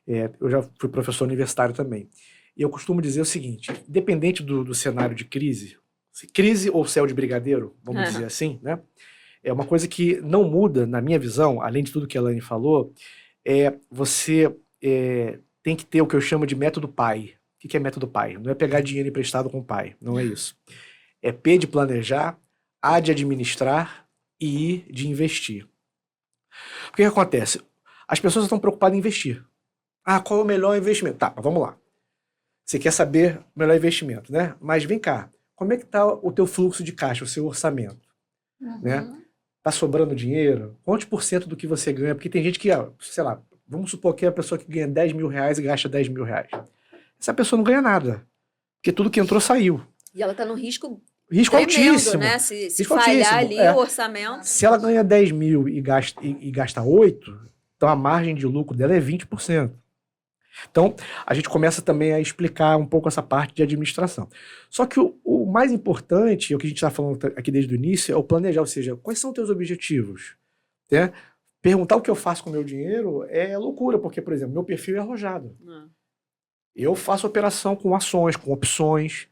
Eu já fui professor universitário também. E eu costumo dizer o seguinte: independente do cenário de crise ou céu de brigadeiro, vamos dizer assim, né? É uma coisa que não muda, na minha visão, além de tudo que a Elaine falou, você tem que ter o que eu chamo de método pai. O que é método pai? Não é pegar dinheiro emprestado com o pai, não é isso. É P de planejar, A de administrar e I de investir. O que acontece? As pessoas estão preocupadas em investir. Qual é o melhor investimento? Tá, vamos lá. Você quer saber o melhor investimento, né? Mas vem cá, como é que está o teu fluxo de caixa, o seu orçamento? Né? Tá sobrando dinheiro? Quantos por cento do que você ganha? Porque tem gente que, sei lá, vamos supor que é a pessoa que ganha 10 mil reais e gasta 10 mil reais. Essa pessoa não ganha nada. Porque tudo que entrou saiu. E ela está no risco tremendo, altíssimo, né? Se risco falhar altíssimo. ali o orçamento. Se ela ganha 10 mil e gasta 8, então a margem de lucro dela é 20%. Então, a gente começa também a explicar um pouco essa parte de administração. Só que o mais importante, o que a gente está falando aqui desde o início, é o planejar, ou seja, quais são os teus objetivos? Né? Perguntar o que eu faço com o meu dinheiro é loucura, porque, por exemplo, meu perfil é arrojado. Eu faço operação com ações, com opções.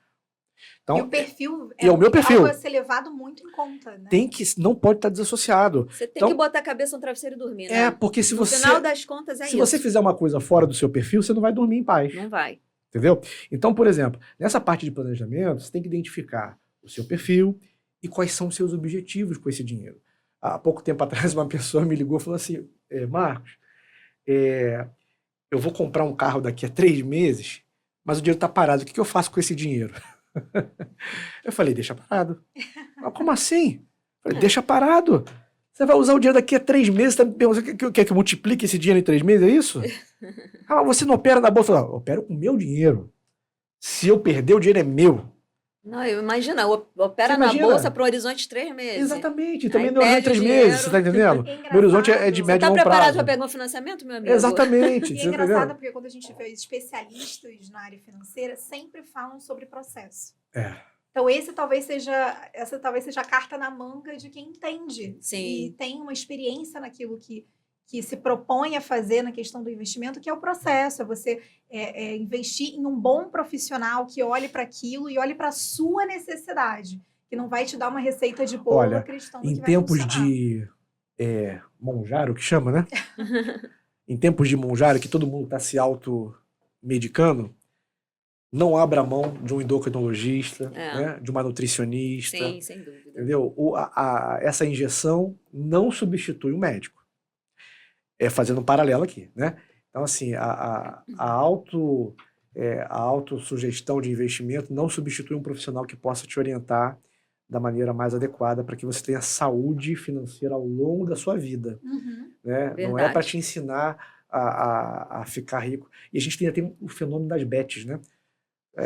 Então, e o perfil o meu perfil algo a ser levado muito em conta, né? Não pode estar desassociado. Você tem que botar a cabeça no travesseiro e dormir, né? Porque no final das contas se você fizer uma coisa fora do seu perfil, você não vai dormir em paz. Não vai. Entendeu? Então, por exemplo, nessa parte de planejamento, você tem que identificar o seu perfil e quais são os seus objetivos com esse dinheiro. Há pouco tempo atrás, uma pessoa me ligou e falou assim: Marcos, eu vou comprar um carro daqui a 3 meses, mas o dinheiro está parado. O que eu faço com esse dinheiro? Eu falei: deixa parado. Mas como assim? Eu falei: deixa parado. Você vai usar o dinheiro daqui a 3 meses, tá me perguntando, quer que eu multiplique esse dinheiro em 3 meses, é isso? Você não opera na bolsa? Eu opero com o meu dinheiro. Se eu perder, o dinheiro é meu. Não, imagina, opera na bolsa para o horizonte de 3 meses. Exatamente, também no horizonte de 3 meses, você tá entendendo? Meu horizonte é de médio e longo prazo. Você tá preparado para pegar um financiamento, meu amigo? Exatamente. E é engraçado porque quando a gente vê especialistas na área financeira, sempre falam sobre processo. Então essa talvez seja a carta na manga de quem entende. Sim. E tem uma experiência naquilo que se propõe a fazer na questão do investimento, que é o processo, é você investir em um bom profissional que olhe para aquilo e olhe para a sua necessidade, que não vai te dar uma receita de bolo acreditando que vai tempos funcionar. de Monjaro, que chama, né? Em tempos de Monjaro, que todo mundo está se automedicando, não abra mão de um endocrinologista, né? De uma nutricionista. Sim, sem dúvida. Entendeu? Essa injeção não substitui o médico. Fazendo um paralelo aqui, né? Então, assim, a autossugestão de investimento não substitui um profissional que possa te orientar da maneira mais adequada para que você tenha saúde financeira ao longo da sua vida. Né? Não é para te ensinar a ficar rico. E a gente tem o fenômeno das bets, né?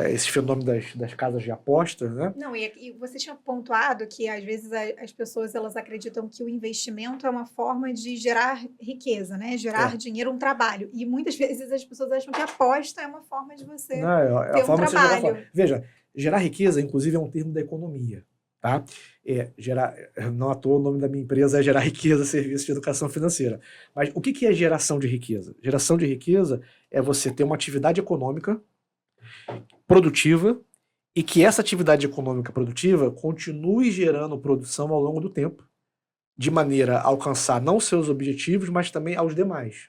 Esse fenômeno das casas de apostas, né? Não, e você tinha pontuado que às vezes as pessoas elas acreditam que o investimento é uma forma de gerar riqueza, né? Gerar dinheiro, um trabalho. E muitas vezes as pessoas acham que a aposta é uma forma de você ter um trabalho. Veja, gerar riqueza, inclusive, é um termo da economia, tá? Não à toa o nome da minha empresa é Gerar Riqueza, Serviço de Educação Financeira. Mas o que é geração de riqueza? Geração de riqueza é você ter uma atividade econômica produtiva e que essa atividade econômica produtiva continue gerando produção ao longo do tempo, de maneira a alcançar não seus objetivos, mas também aos demais,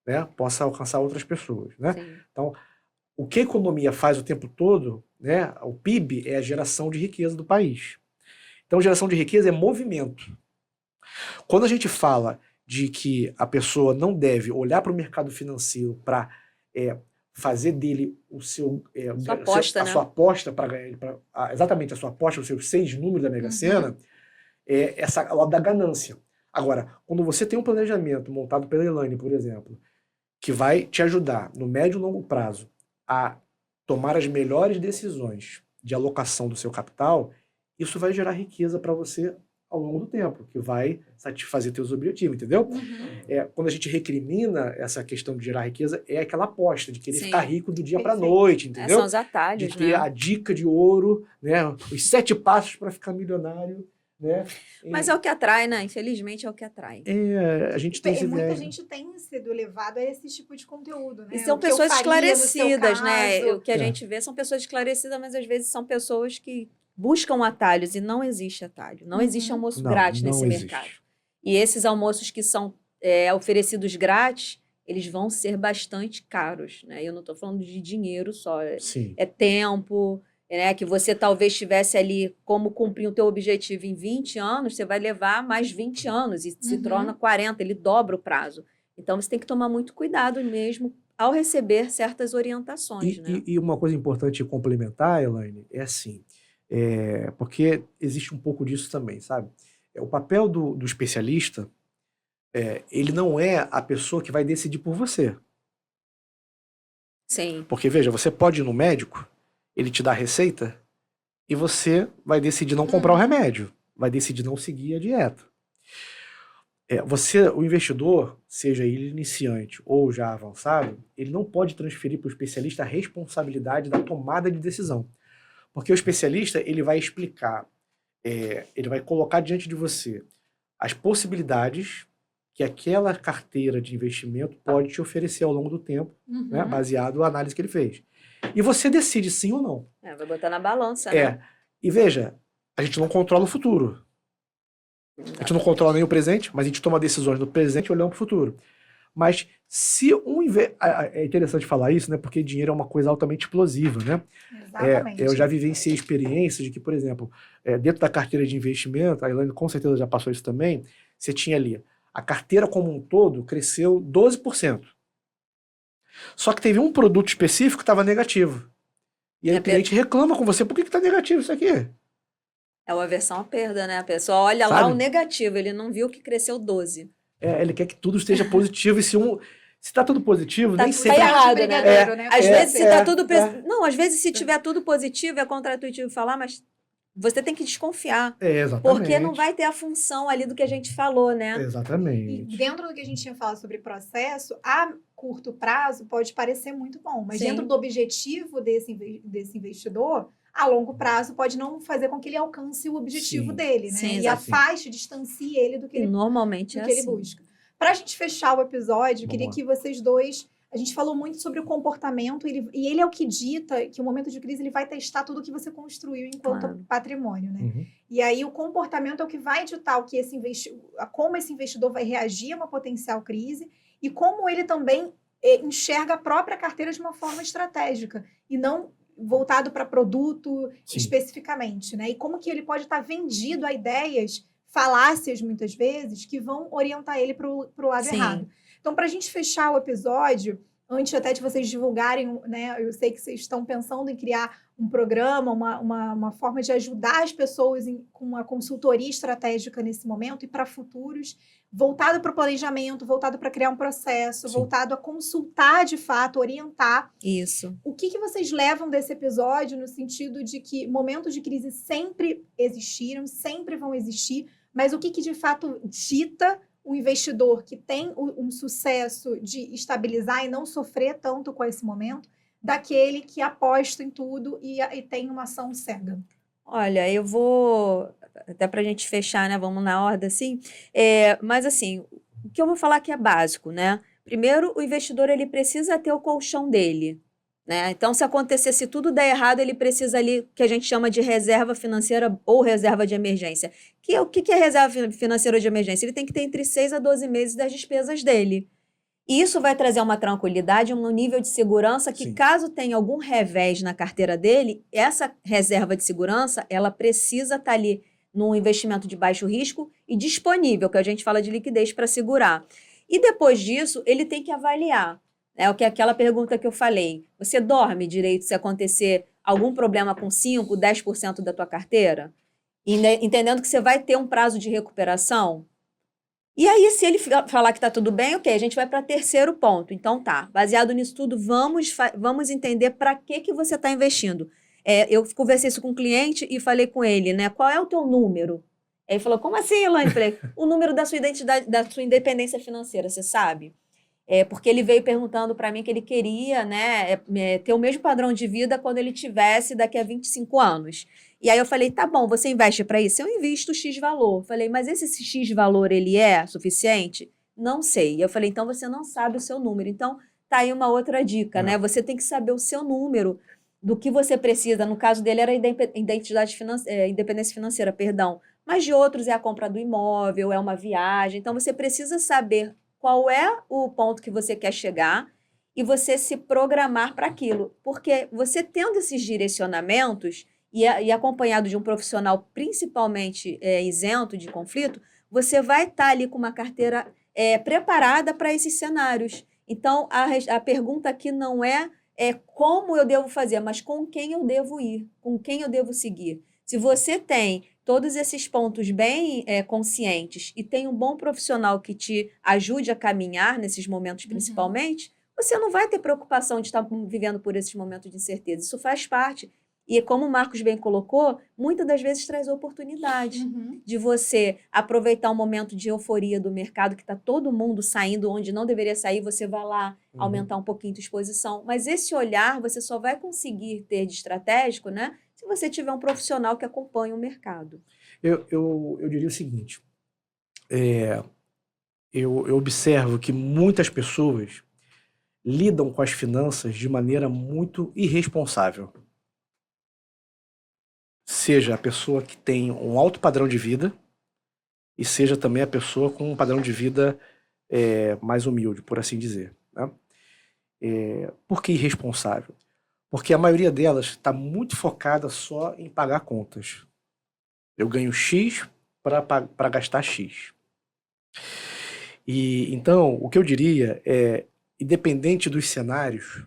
né? Possa alcançar outras pessoas, né? Sim. Então, o que a economia faz o tempo todo, né? O PIB é a geração de riqueza do país. Então, geração de riqueza é movimento. Quando a gente fala de que a pessoa não deve olhar para o mercado financeiro para fazer dele o seu, Sua aposta, a né? sua aposta para ganhar, exatamente a sua aposta, os seus 6 números da Mega Sena, é essa lado da ganância. Agora, quando você tem um planejamento montado pela Elaine, por exemplo, que vai te ajudar no médio e longo prazo a tomar as melhores decisões de alocação do seu capital, isso vai gerar riqueza para você ao longo do tempo, que vai satisfazer teus objetivos, entendeu? Quando a gente recrimina essa questão de gerar riqueza, é aquela aposta de querer Sim. ficar rico do dia para Perfeito. noite, entendeu? São os atalhos, De ter né? a dica de ouro, né? Os 7 passos para ficar milionário, né? Mas é o que atrai, né? Infelizmente é o que atrai. A gente tem esse Muita viés, né? gente tem sido levado a esse tipo de conteúdo, né? E são O que eu pessoas faria no seu esclarecidas, né? caso. O que a gente vê são pessoas esclarecidas, mas às vezes são pessoas que buscam atalhos e não existe atalho. Não existe almoço grátis nesse existe. mercado. E esses almoços que são oferecidos grátis, eles vão ser bastante caros, né? Eu não estou falando de dinheiro só, Sim. é tempo, né? Que você talvez tivesse ali como cumprir o teu objetivo em 20 anos, você vai levar mais 20 anos e se torna 40, ele dobra o prazo. Então, você tem que tomar muito cuidado mesmo ao receber certas orientações, né? E uma coisa importante complementar, Elaine, é assim, porque existe um pouco disso também, sabe? O papel do especialista, ele não é a pessoa que vai decidir por você. Sim. Porque, veja, você pode ir no médico, ele te dá a receita, e você vai decidir não comprar o remédio, vai decidir não seguir a dieta. O investidor, seja ele iniciante ou já avançado, ele não pode transferir para o especialista a responsabilidade da tomada de decisão. Porque o especialista, ele vai explicar, ele vai colocar diante de você as possibilidades que aquela carteira de investimento pode te oferecer ao longo do tempo, né, baseado na análise que ele fez. E você decide sim ou não. Vai botar na balança, né? E veja, a gente não controla o futuro. A gente não controla nem o presente, mas a gente toma decisões no presente olhando para o futuro. Mas se é interessante falar isso, né? Porque dinheiro é uma coisa altamente explosiva, né? Exatamente. Eu já vivenciei experiências de que, por exemplo, dentro da carteira de investimento, a Elaine com certeza já passou isso também, você tinha ali, a carteira como um todo cresceu 12%. Só que teve um produto específico que estava negativo. E aí o cliente reclama com você, por que está negativo isso aqui? É uma aversão à perda, né? A pessoa olha lá o negativo, ele não viu que cresceu 12. Ele quer que tudo esteja positivo, e se está tudo positivo, nem sempre... Tá errado, né? Às vezes se tá tudo... Não, às vezes se tiver tudo positivo, é contra-intuitivo falar, mas você tem que desconfiar. Exatamente. Porque não vai ter a função ali do que a gente falou, né? Exatamente. E dentro do que a gente tinha falado sobre processo, a curto prazo pode parecer muito bom, mas dentro do objetivo desse investidor, a longo prazo pode não fazer com que ele alcance o objetivo dele, né? Sim, e afaste, distancie ele do que ele, normalmente do que ele busca. Para a gente fechar o episódio, eu queria que vocês dois... A gente falou muito sobre o comportamento, e ele é o que dita que o momento de crise ele vai testar tudo que você construiu enquanto patrimônio, né? E aí o comportamento é o que vai ditar o que como esse investidor vai reagir a uma potencial crise e como ele também enxerga a própria carteira de uma forma estratégica e não voltado para produto especificamente, né? E como que ele pode estar vendido a ideias, falácias muitas vezes, que vão orientar ele para o lado errado. Então, para a gente fechar o episódio, antes até de vocês divulgarem, né? Eu sei que vocês estão pensando em criar um programa, uma forma de ajudar as pessoas com uma consultoria estratégica nesse momento e para futuros, voltado para o planejamento, voltado para criar um processo, voltado a consultar de fato, orientar. Isso. O que vocês levam desse episódio no sentido de que momentos de crise sempre existiram, sempre vão existir, mas o que de fato dita o investidor que tem um sucesso de estabilizar e não sofrer tanto com esse momento, daquele que aposta em tudo e tem uma ação cega? Olha, eu vou... Até para a gente fechar, né? Vamos na ordem, assim. Mas, assim, o que eu vou falar aqui é básico, né? Primeiro, o investidor, ele precisa ter o colchão dele, né? Então, se tudo der errado, ele precisa ali, que a gente chama de reserva financeira ou reserva de emergência. O que é reserva financeira de emergência? Ele tem que ter entre 6 a 12 meses das despesas dele. E isso vai trazer uma tranquilidade, um nível de segurança que, Sim. caso tenha algum revés na carteira dele, essa reserva de segurança, ela precisa estar ali num investimento de baixo risco e disponível, que a gente fala de liquidez para segurar. E depois disso, ele tem que avaliar. É o que aquela pergunta que eu falei. Você dorme direito se acontecer algum problema com 5, 10% da tua carteira? E, né, entendendo que você vai ter um prazo de recuperação? E aí, se ele falar que está tudo bem, ok, a gente vai para terceiro ponto. Então tá, baseado nisso tudo, vamos entender para que você está investindo. Eu conversei isso com o cliente e falei com ele, né? Qual é o teu número? Aí ele falou, como assim, Elaine? Eu falei, o número da sua identidade, da sua independência financeira, você sabe? Porque ele veio perguntando para mim que ele queria, né, ter o mesmo padrão de vida quando ele tivesse daqui a 25 anos. E aí eu falei, tá bom, você investe para isso? Eu invisto X valor. Falei, mas esse X valor, ele é suficiente? Não sei. E eu falei, então você não sabe o seu número. Então, tá aí uma outra dica, né? Você tem que saber o seu número do que você precisa. No caso dele era independência financeira, perdão. Mas de outros é a compra do imóvel, é uma viagem. Então, você precisa saber qual é o ponto que você quer chegar e você se programar para aquilo. Porque você tendo esses direcionamentos e acompanhado de um profissional principalmente isento de conflito, você vai estar ali com uma carteira preparada para esses cenários. Então, a pergunta aqui não é como eu devo fazer, mas com quem eu devo ir, com quem eu devo seguir. Se você tem todos esses pontos bem conscientes e tem um bom profissional que te ajude a caminhar nesses momentos principalmente, você não vai ter preocupação de estar vivendo por esses momentos de incerteza. Isso faz parte. E como o Marcos bem colocou, muitas das vezes traz oportunidade de você aproveitar um momento de euforia do mercado, que está todo mundo saindo onde não deveria sair, você vai lá aumentar um pouquinho a exposição. Mas esse olhar você só vai conseguir ter de estratégico, né, se você tiver um profissional que acompanhe o mercado. Eu diria o seguinte, eu observo que muitas pessoas lidam com as finanças de maneira muito irresponsável. Seja a pessoa que tem um alto padrão de vida e seja também a pessoa com um padrão de vida mais humilde, por assim dizer, né? Por que irresponsável? Porque a maioria delas está muito focada só em pagar contas. Eu ganho X para gastar X. E então, o que eu diria é, independente dos cenários,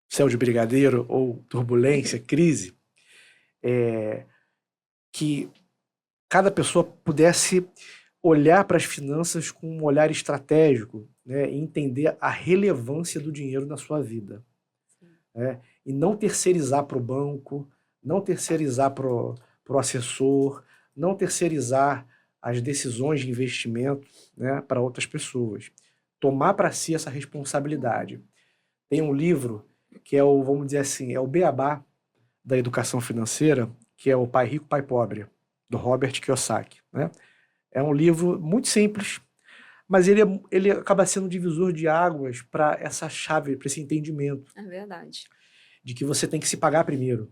céu de brigadeiro ou turbulência, crise, que cada pessoa pudesse olhar para as finanças com um olhar estratégico, né, e entender a relevância do dinheiro na sua vida. E não terceirizar para o banco, não terceirizar para o assessor, não terceirizar as decisões de investimento, né, para outras pessoas. Tomar para si essa responsabilidade. Tem um livro que é o, vamos dizer assim, é o beabá da educação financeira, que é o Pai Rico, Pai Pobre, do Robert Kiyosaki, né? É um livro muito simples, mas ele acaba sendo um divisor de águas para essa chave, para esse entendimento. É verdade. De que você tem que se pagar primeiro.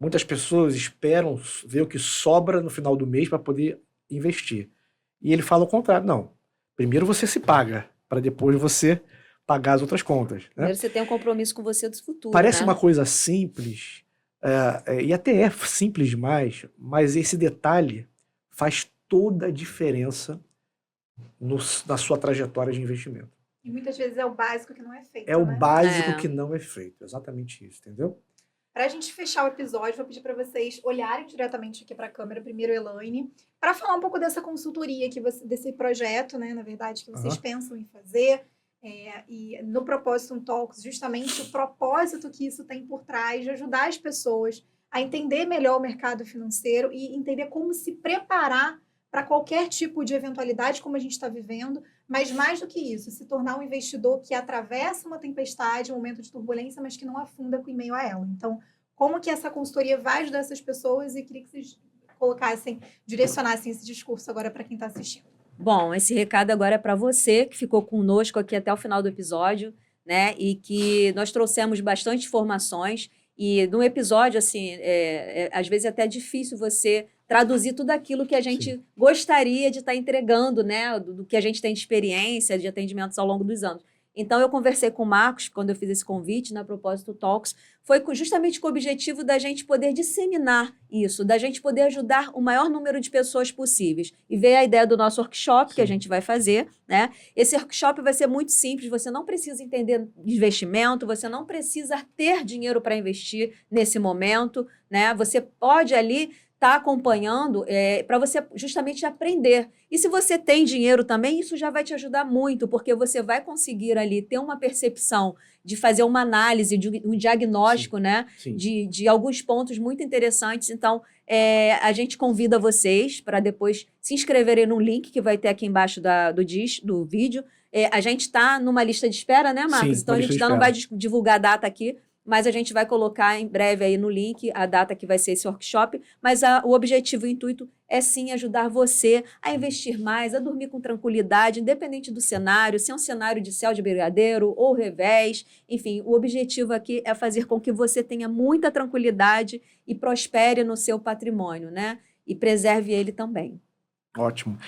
Muitas pessoas esperam ver o que sobra no final do mês para poder investir. E ele fala o contrário. Não. Primeiro você se paga, para depois você pagar as outras contas. Né? Primeiro você tem um compromisso com você do futuro. Parece né? uma coisa simples, e até é simples demais, mas esse detalhe faz toda a diferença na sua trajetória de investimento. E muitas vezes é o básico que não é feito. É o básico que não é feito. Exatamente isso, entendeu? Para a gente fechar o episódio, vou pedir para vocês olharem diretamente aqui para a câmera, primeiro Elaine, para falar um pouco dessa consultoria, desse projeto, né, na verdade, que vocês pensam em fazer, e no Propósito Talks, justamente o propósito que isso tem por trás de ajudar as pessoas a entender melhor o mercado financeiro e entender como se preparar para qualquer tipo de eventualidade como a gente está vivendo, mas mais do que isso, se tornar um investidor que atravessa uma tempestade, um momento de turbulência, mas que não afunda em meio a ela. Então, como que essa consultoria vai ajudar essas pessoas? E queria que vocês direcionassem esse discurso agora para quem está assistindo. Bom, esse recado agora é para você que ficou conosco aqui até o final do episódio, né? E que nós trouxemos bastante informações. E no episódio, assim, às vezes é até difícil você traduzir tudo aquilo que a gente gostaria de estar entregando, né? Do que a gente tem de experiência, de atendimentos ao longo dos anos. Então, eu conversei com o Marcos, quando eu fiz esse convite na Propósito Talks, foi justamente com o objetivo da gente poder disseminar isso, da gente poder ajudar o maior número de pessoas possíveis. E veio a ideia do nosso workshop, que a gente vai fazer, né? Esse workshop vai ser muito simples, você não precisa entender de investimento, você não precisa ter dinheiro para investir nesse momento, né? Você pode ali estar acompanhando para você justamente aprender. E se você tem dinheiro também, isso já vai te ajudar muito, porque você vai conseguir ali ter uma percepção de fazer uma análise, de um diagnóstico, né? Sim. De alguns pontos muito interessantes. Então, a gente convida vocês para depois se inscreverem no link que vai ter aqui embaixo do vídeo. A gente está numa lista de espera, né, Marcos? Sim, então, a uma gente lista de ainda não vai espera. divulgar a data aqui, mas a gente vai colocar em breve aí no link a data que vai ser esse workshop. Mas o objetivo, o intuito é sim ajudar você a investir mais, a dormir com tranquilidade, independente do cenário, se é um cenário de céu de brigadeiro ou revés. Enfim, o objetivo aqui é fazer com que você tenha muita tranquilidade e prospere no seu patrimônio, né? E preserve ele também. Ótimo.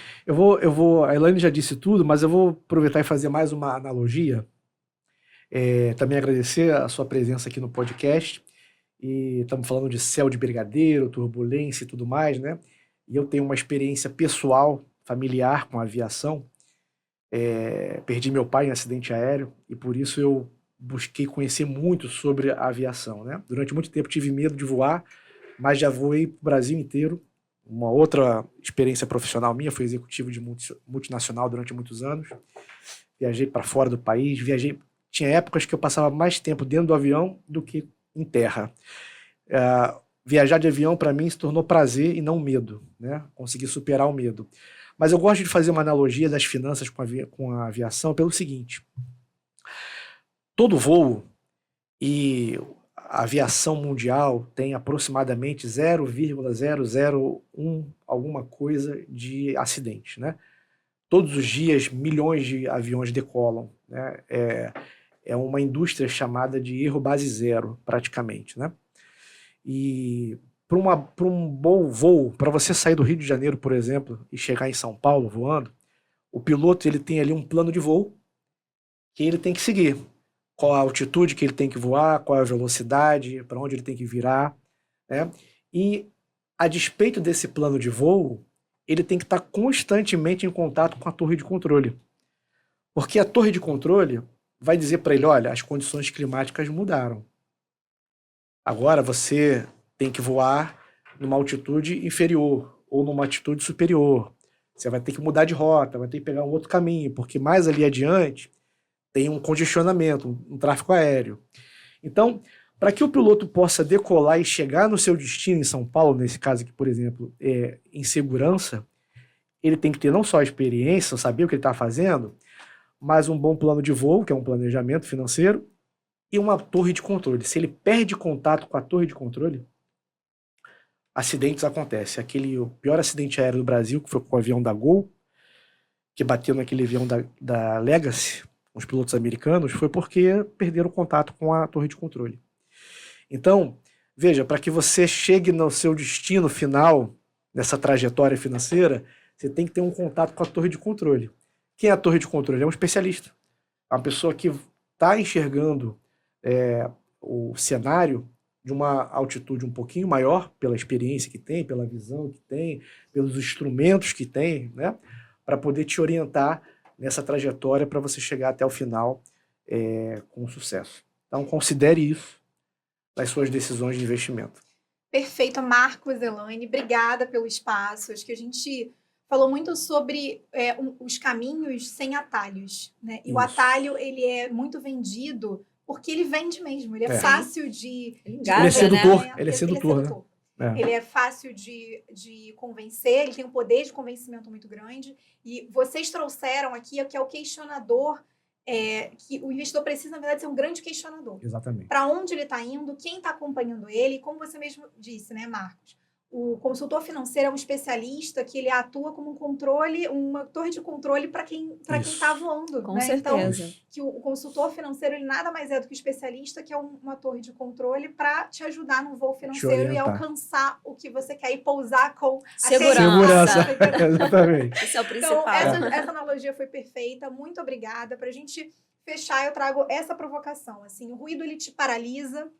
A Elaine já disse tudo, mas eu vou aproveitar e fazer mais uma analogia. Também agradecer a sua presença aqui no podcast. E estamos falando de céu de brigadeiro, turbulência e tudo mais, né? E eu tenho uma experiência pessoal, familiar com a aviação. Perdi meu pai em acidente aéreo e por isso eu busquei conhecer muito sobre a aviação, né? Durante muito tempo tive medo de voar, mas já voei para o Brasil inteiro. Uma outra experiência profissional minha, fui executivo de multinacional durante muitos anos. Viajei para fora do país, tinha épocas que eu passava mais tempo dentro do avião do que em terra. Viajar de avião para mim se tornou prazer e não medo, né? Consegui superar o medo. Mas eu gosto de fazer uma analogia das finanças com a aviação pelo seguinte: todo voo e a aviação mundial tem aproximadamente 0,001 alguma coisa de acidente, né? Todos os dias milhões de aviões decolam, né? É uma indústria chamada de erro base zero, praticamente, né? E para um bom voo, para você sair do Rio de Janeiro, por exemplo, e chegar em São Paulo voando, o piloto ele tem ali um plano de voo que ele tem que seguir. Qual a altitude que ele tem que voar, qual a velocidade, para onde ele tem que virar, né? E a despeito desse plano de voo, ele tem que estar constantemente em contato com a torre de controle. Porque a torre de controle vai dizer para ele, olha, as condições climáticas mudaram. Agora você tem que voar numa altitude inferior ou numa altitude superior. Você vai ter que mudar de rota, vai ter que pegar um outro caminho, porque mais ali adiante tem um congestionamento, um tráfego aéreo. Então, para que o piloto possa decolar e chegar no seu destino em São Paulo, nesse caso aqui, por exemplo, em segurança, ele tem que ter não só a experiência, saber o que ele está fazendo, mas um bom plano de voo, que é um planejamento financeiro, e uma torre de controle. Se ele perde contato com a torre de controle, acidentes acontecem. O pior acidente aéreo do Brasil, que foi com o avião da Gol, que bateu naquele avião da Legacy, os pilotos americanos, foi porque perderam contato com a torre de controle. Então, veja, para que você chegue no seu destino final, nessa trajetória financeira, você tem que ter um contato com a torre de controle. Quem é a torre de controle? É um especialista. É uma pessoa que está enxergando o cenário de uma altitude um pouquinho maior, pela experiência que tem, pela visão que tem, pelos instrumentos que tem, né, para poder te orientar nessa trajetória para você chegar até o final com sucesso. Então, considere isso nas suas decisões de investimento. Perfeito, Marcos, Elaine, obrigada pelo espaço. Acho que a gente falou muito sobre os caminhos sem atalhos, né? E Isso. o atalho, ele é muito vendido porque ele vende mesmo, ele é fácil de... Ele é sedutor, né? ele é sedutor, né? Ele é fácil de convencer, ele tem um poder de convencimento muito grande. E vocês trouxeram aqui que é o questionador, que o investidor precisa, na verdade, ser um grande questionador. Exatamente. Para onde ele está indo, quem está acompanhando ele, e como você mesmo disse, né, Marcos? O consultor financeiro é um especialista que ele atua como uma torre de controle para quem está voando. Com né? certeza. Então, que o consultor financeiro ele nada mais é do que o especialista, que é uma torre de controle para te ajudar no voo financeiro e alcançar o que você quer e pousar com segurança. Exatamente. Esse é o principal. Então, essa analogia foi perfeita. Muito obrigada. Para a gente fechar, eu trago essa provocação. Assim, o ruído, ele te paralisa,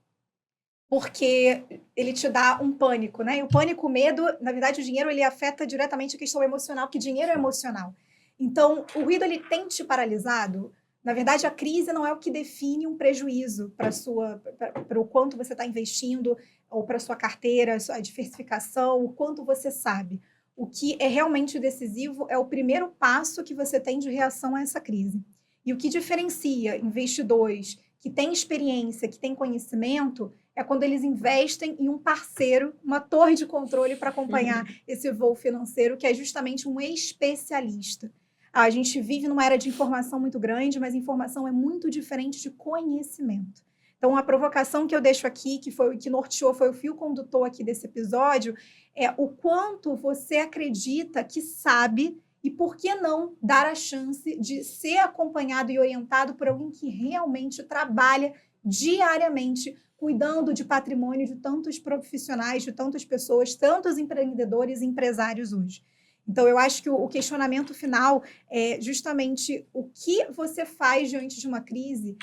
porque ele te dá um pânico, né? E o pânico, o medo, na verdade, o dinheiro, ele afeta diretamente a questão emocional, porque dinheiro é emocional. Então, o ruído, ele tem te paralisado. Na verdade, a crise não é o que define um prejuízo para o quanto você está investindo, ou para a sua carteira, a diversificação, o quanto você sabe. O que é realmente decisivo é o primeiro passo que você tem de reação a essa crise. E o que diferencia investidores que têm experiência, que têm conhecimento, é quando eles investem em um parceiro, uma torre de controle para acompanhar esse voo financeiro, que é justamente um especialista. A gente vive numa era de informação muito grande, mas informação é muito diferente de conhecimento. Então, a provocação que eu deixo aqui, que foi o que norteou, foi o fio condutor aqui desse episódio, é o quanto você acredita que sabe e por que não dar a chance de ser acompanhado e orientado por alguém que realmente trabalha diariamente cuidando de patrimônio de tantos profissionais, de tantas pessoas, tantos empreendedores e empresários hoje. Então, eu acho que o questionamento final é justamente o que você faz diante de uma crise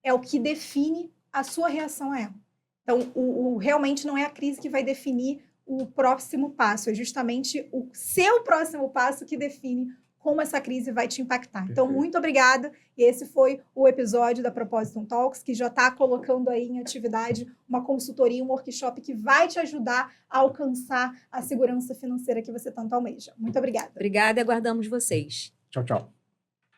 é o que define a sua reação a ela. Então, realmente não é a crise que vai definir o próximo passo, é justamente o seu próximo passo que define como essa crise vai te impactar. Perfeito. Então, muito obrigada. E esse foi o episódio da Propositum Talks, que já está colocando aí em atividade uma consultoria, um workshop que vai te ajudar a alcançar a segurança financeira que você tanto almeja. Muito obrigada. Obrigada e aguardamos vocês. Tchau, tchau.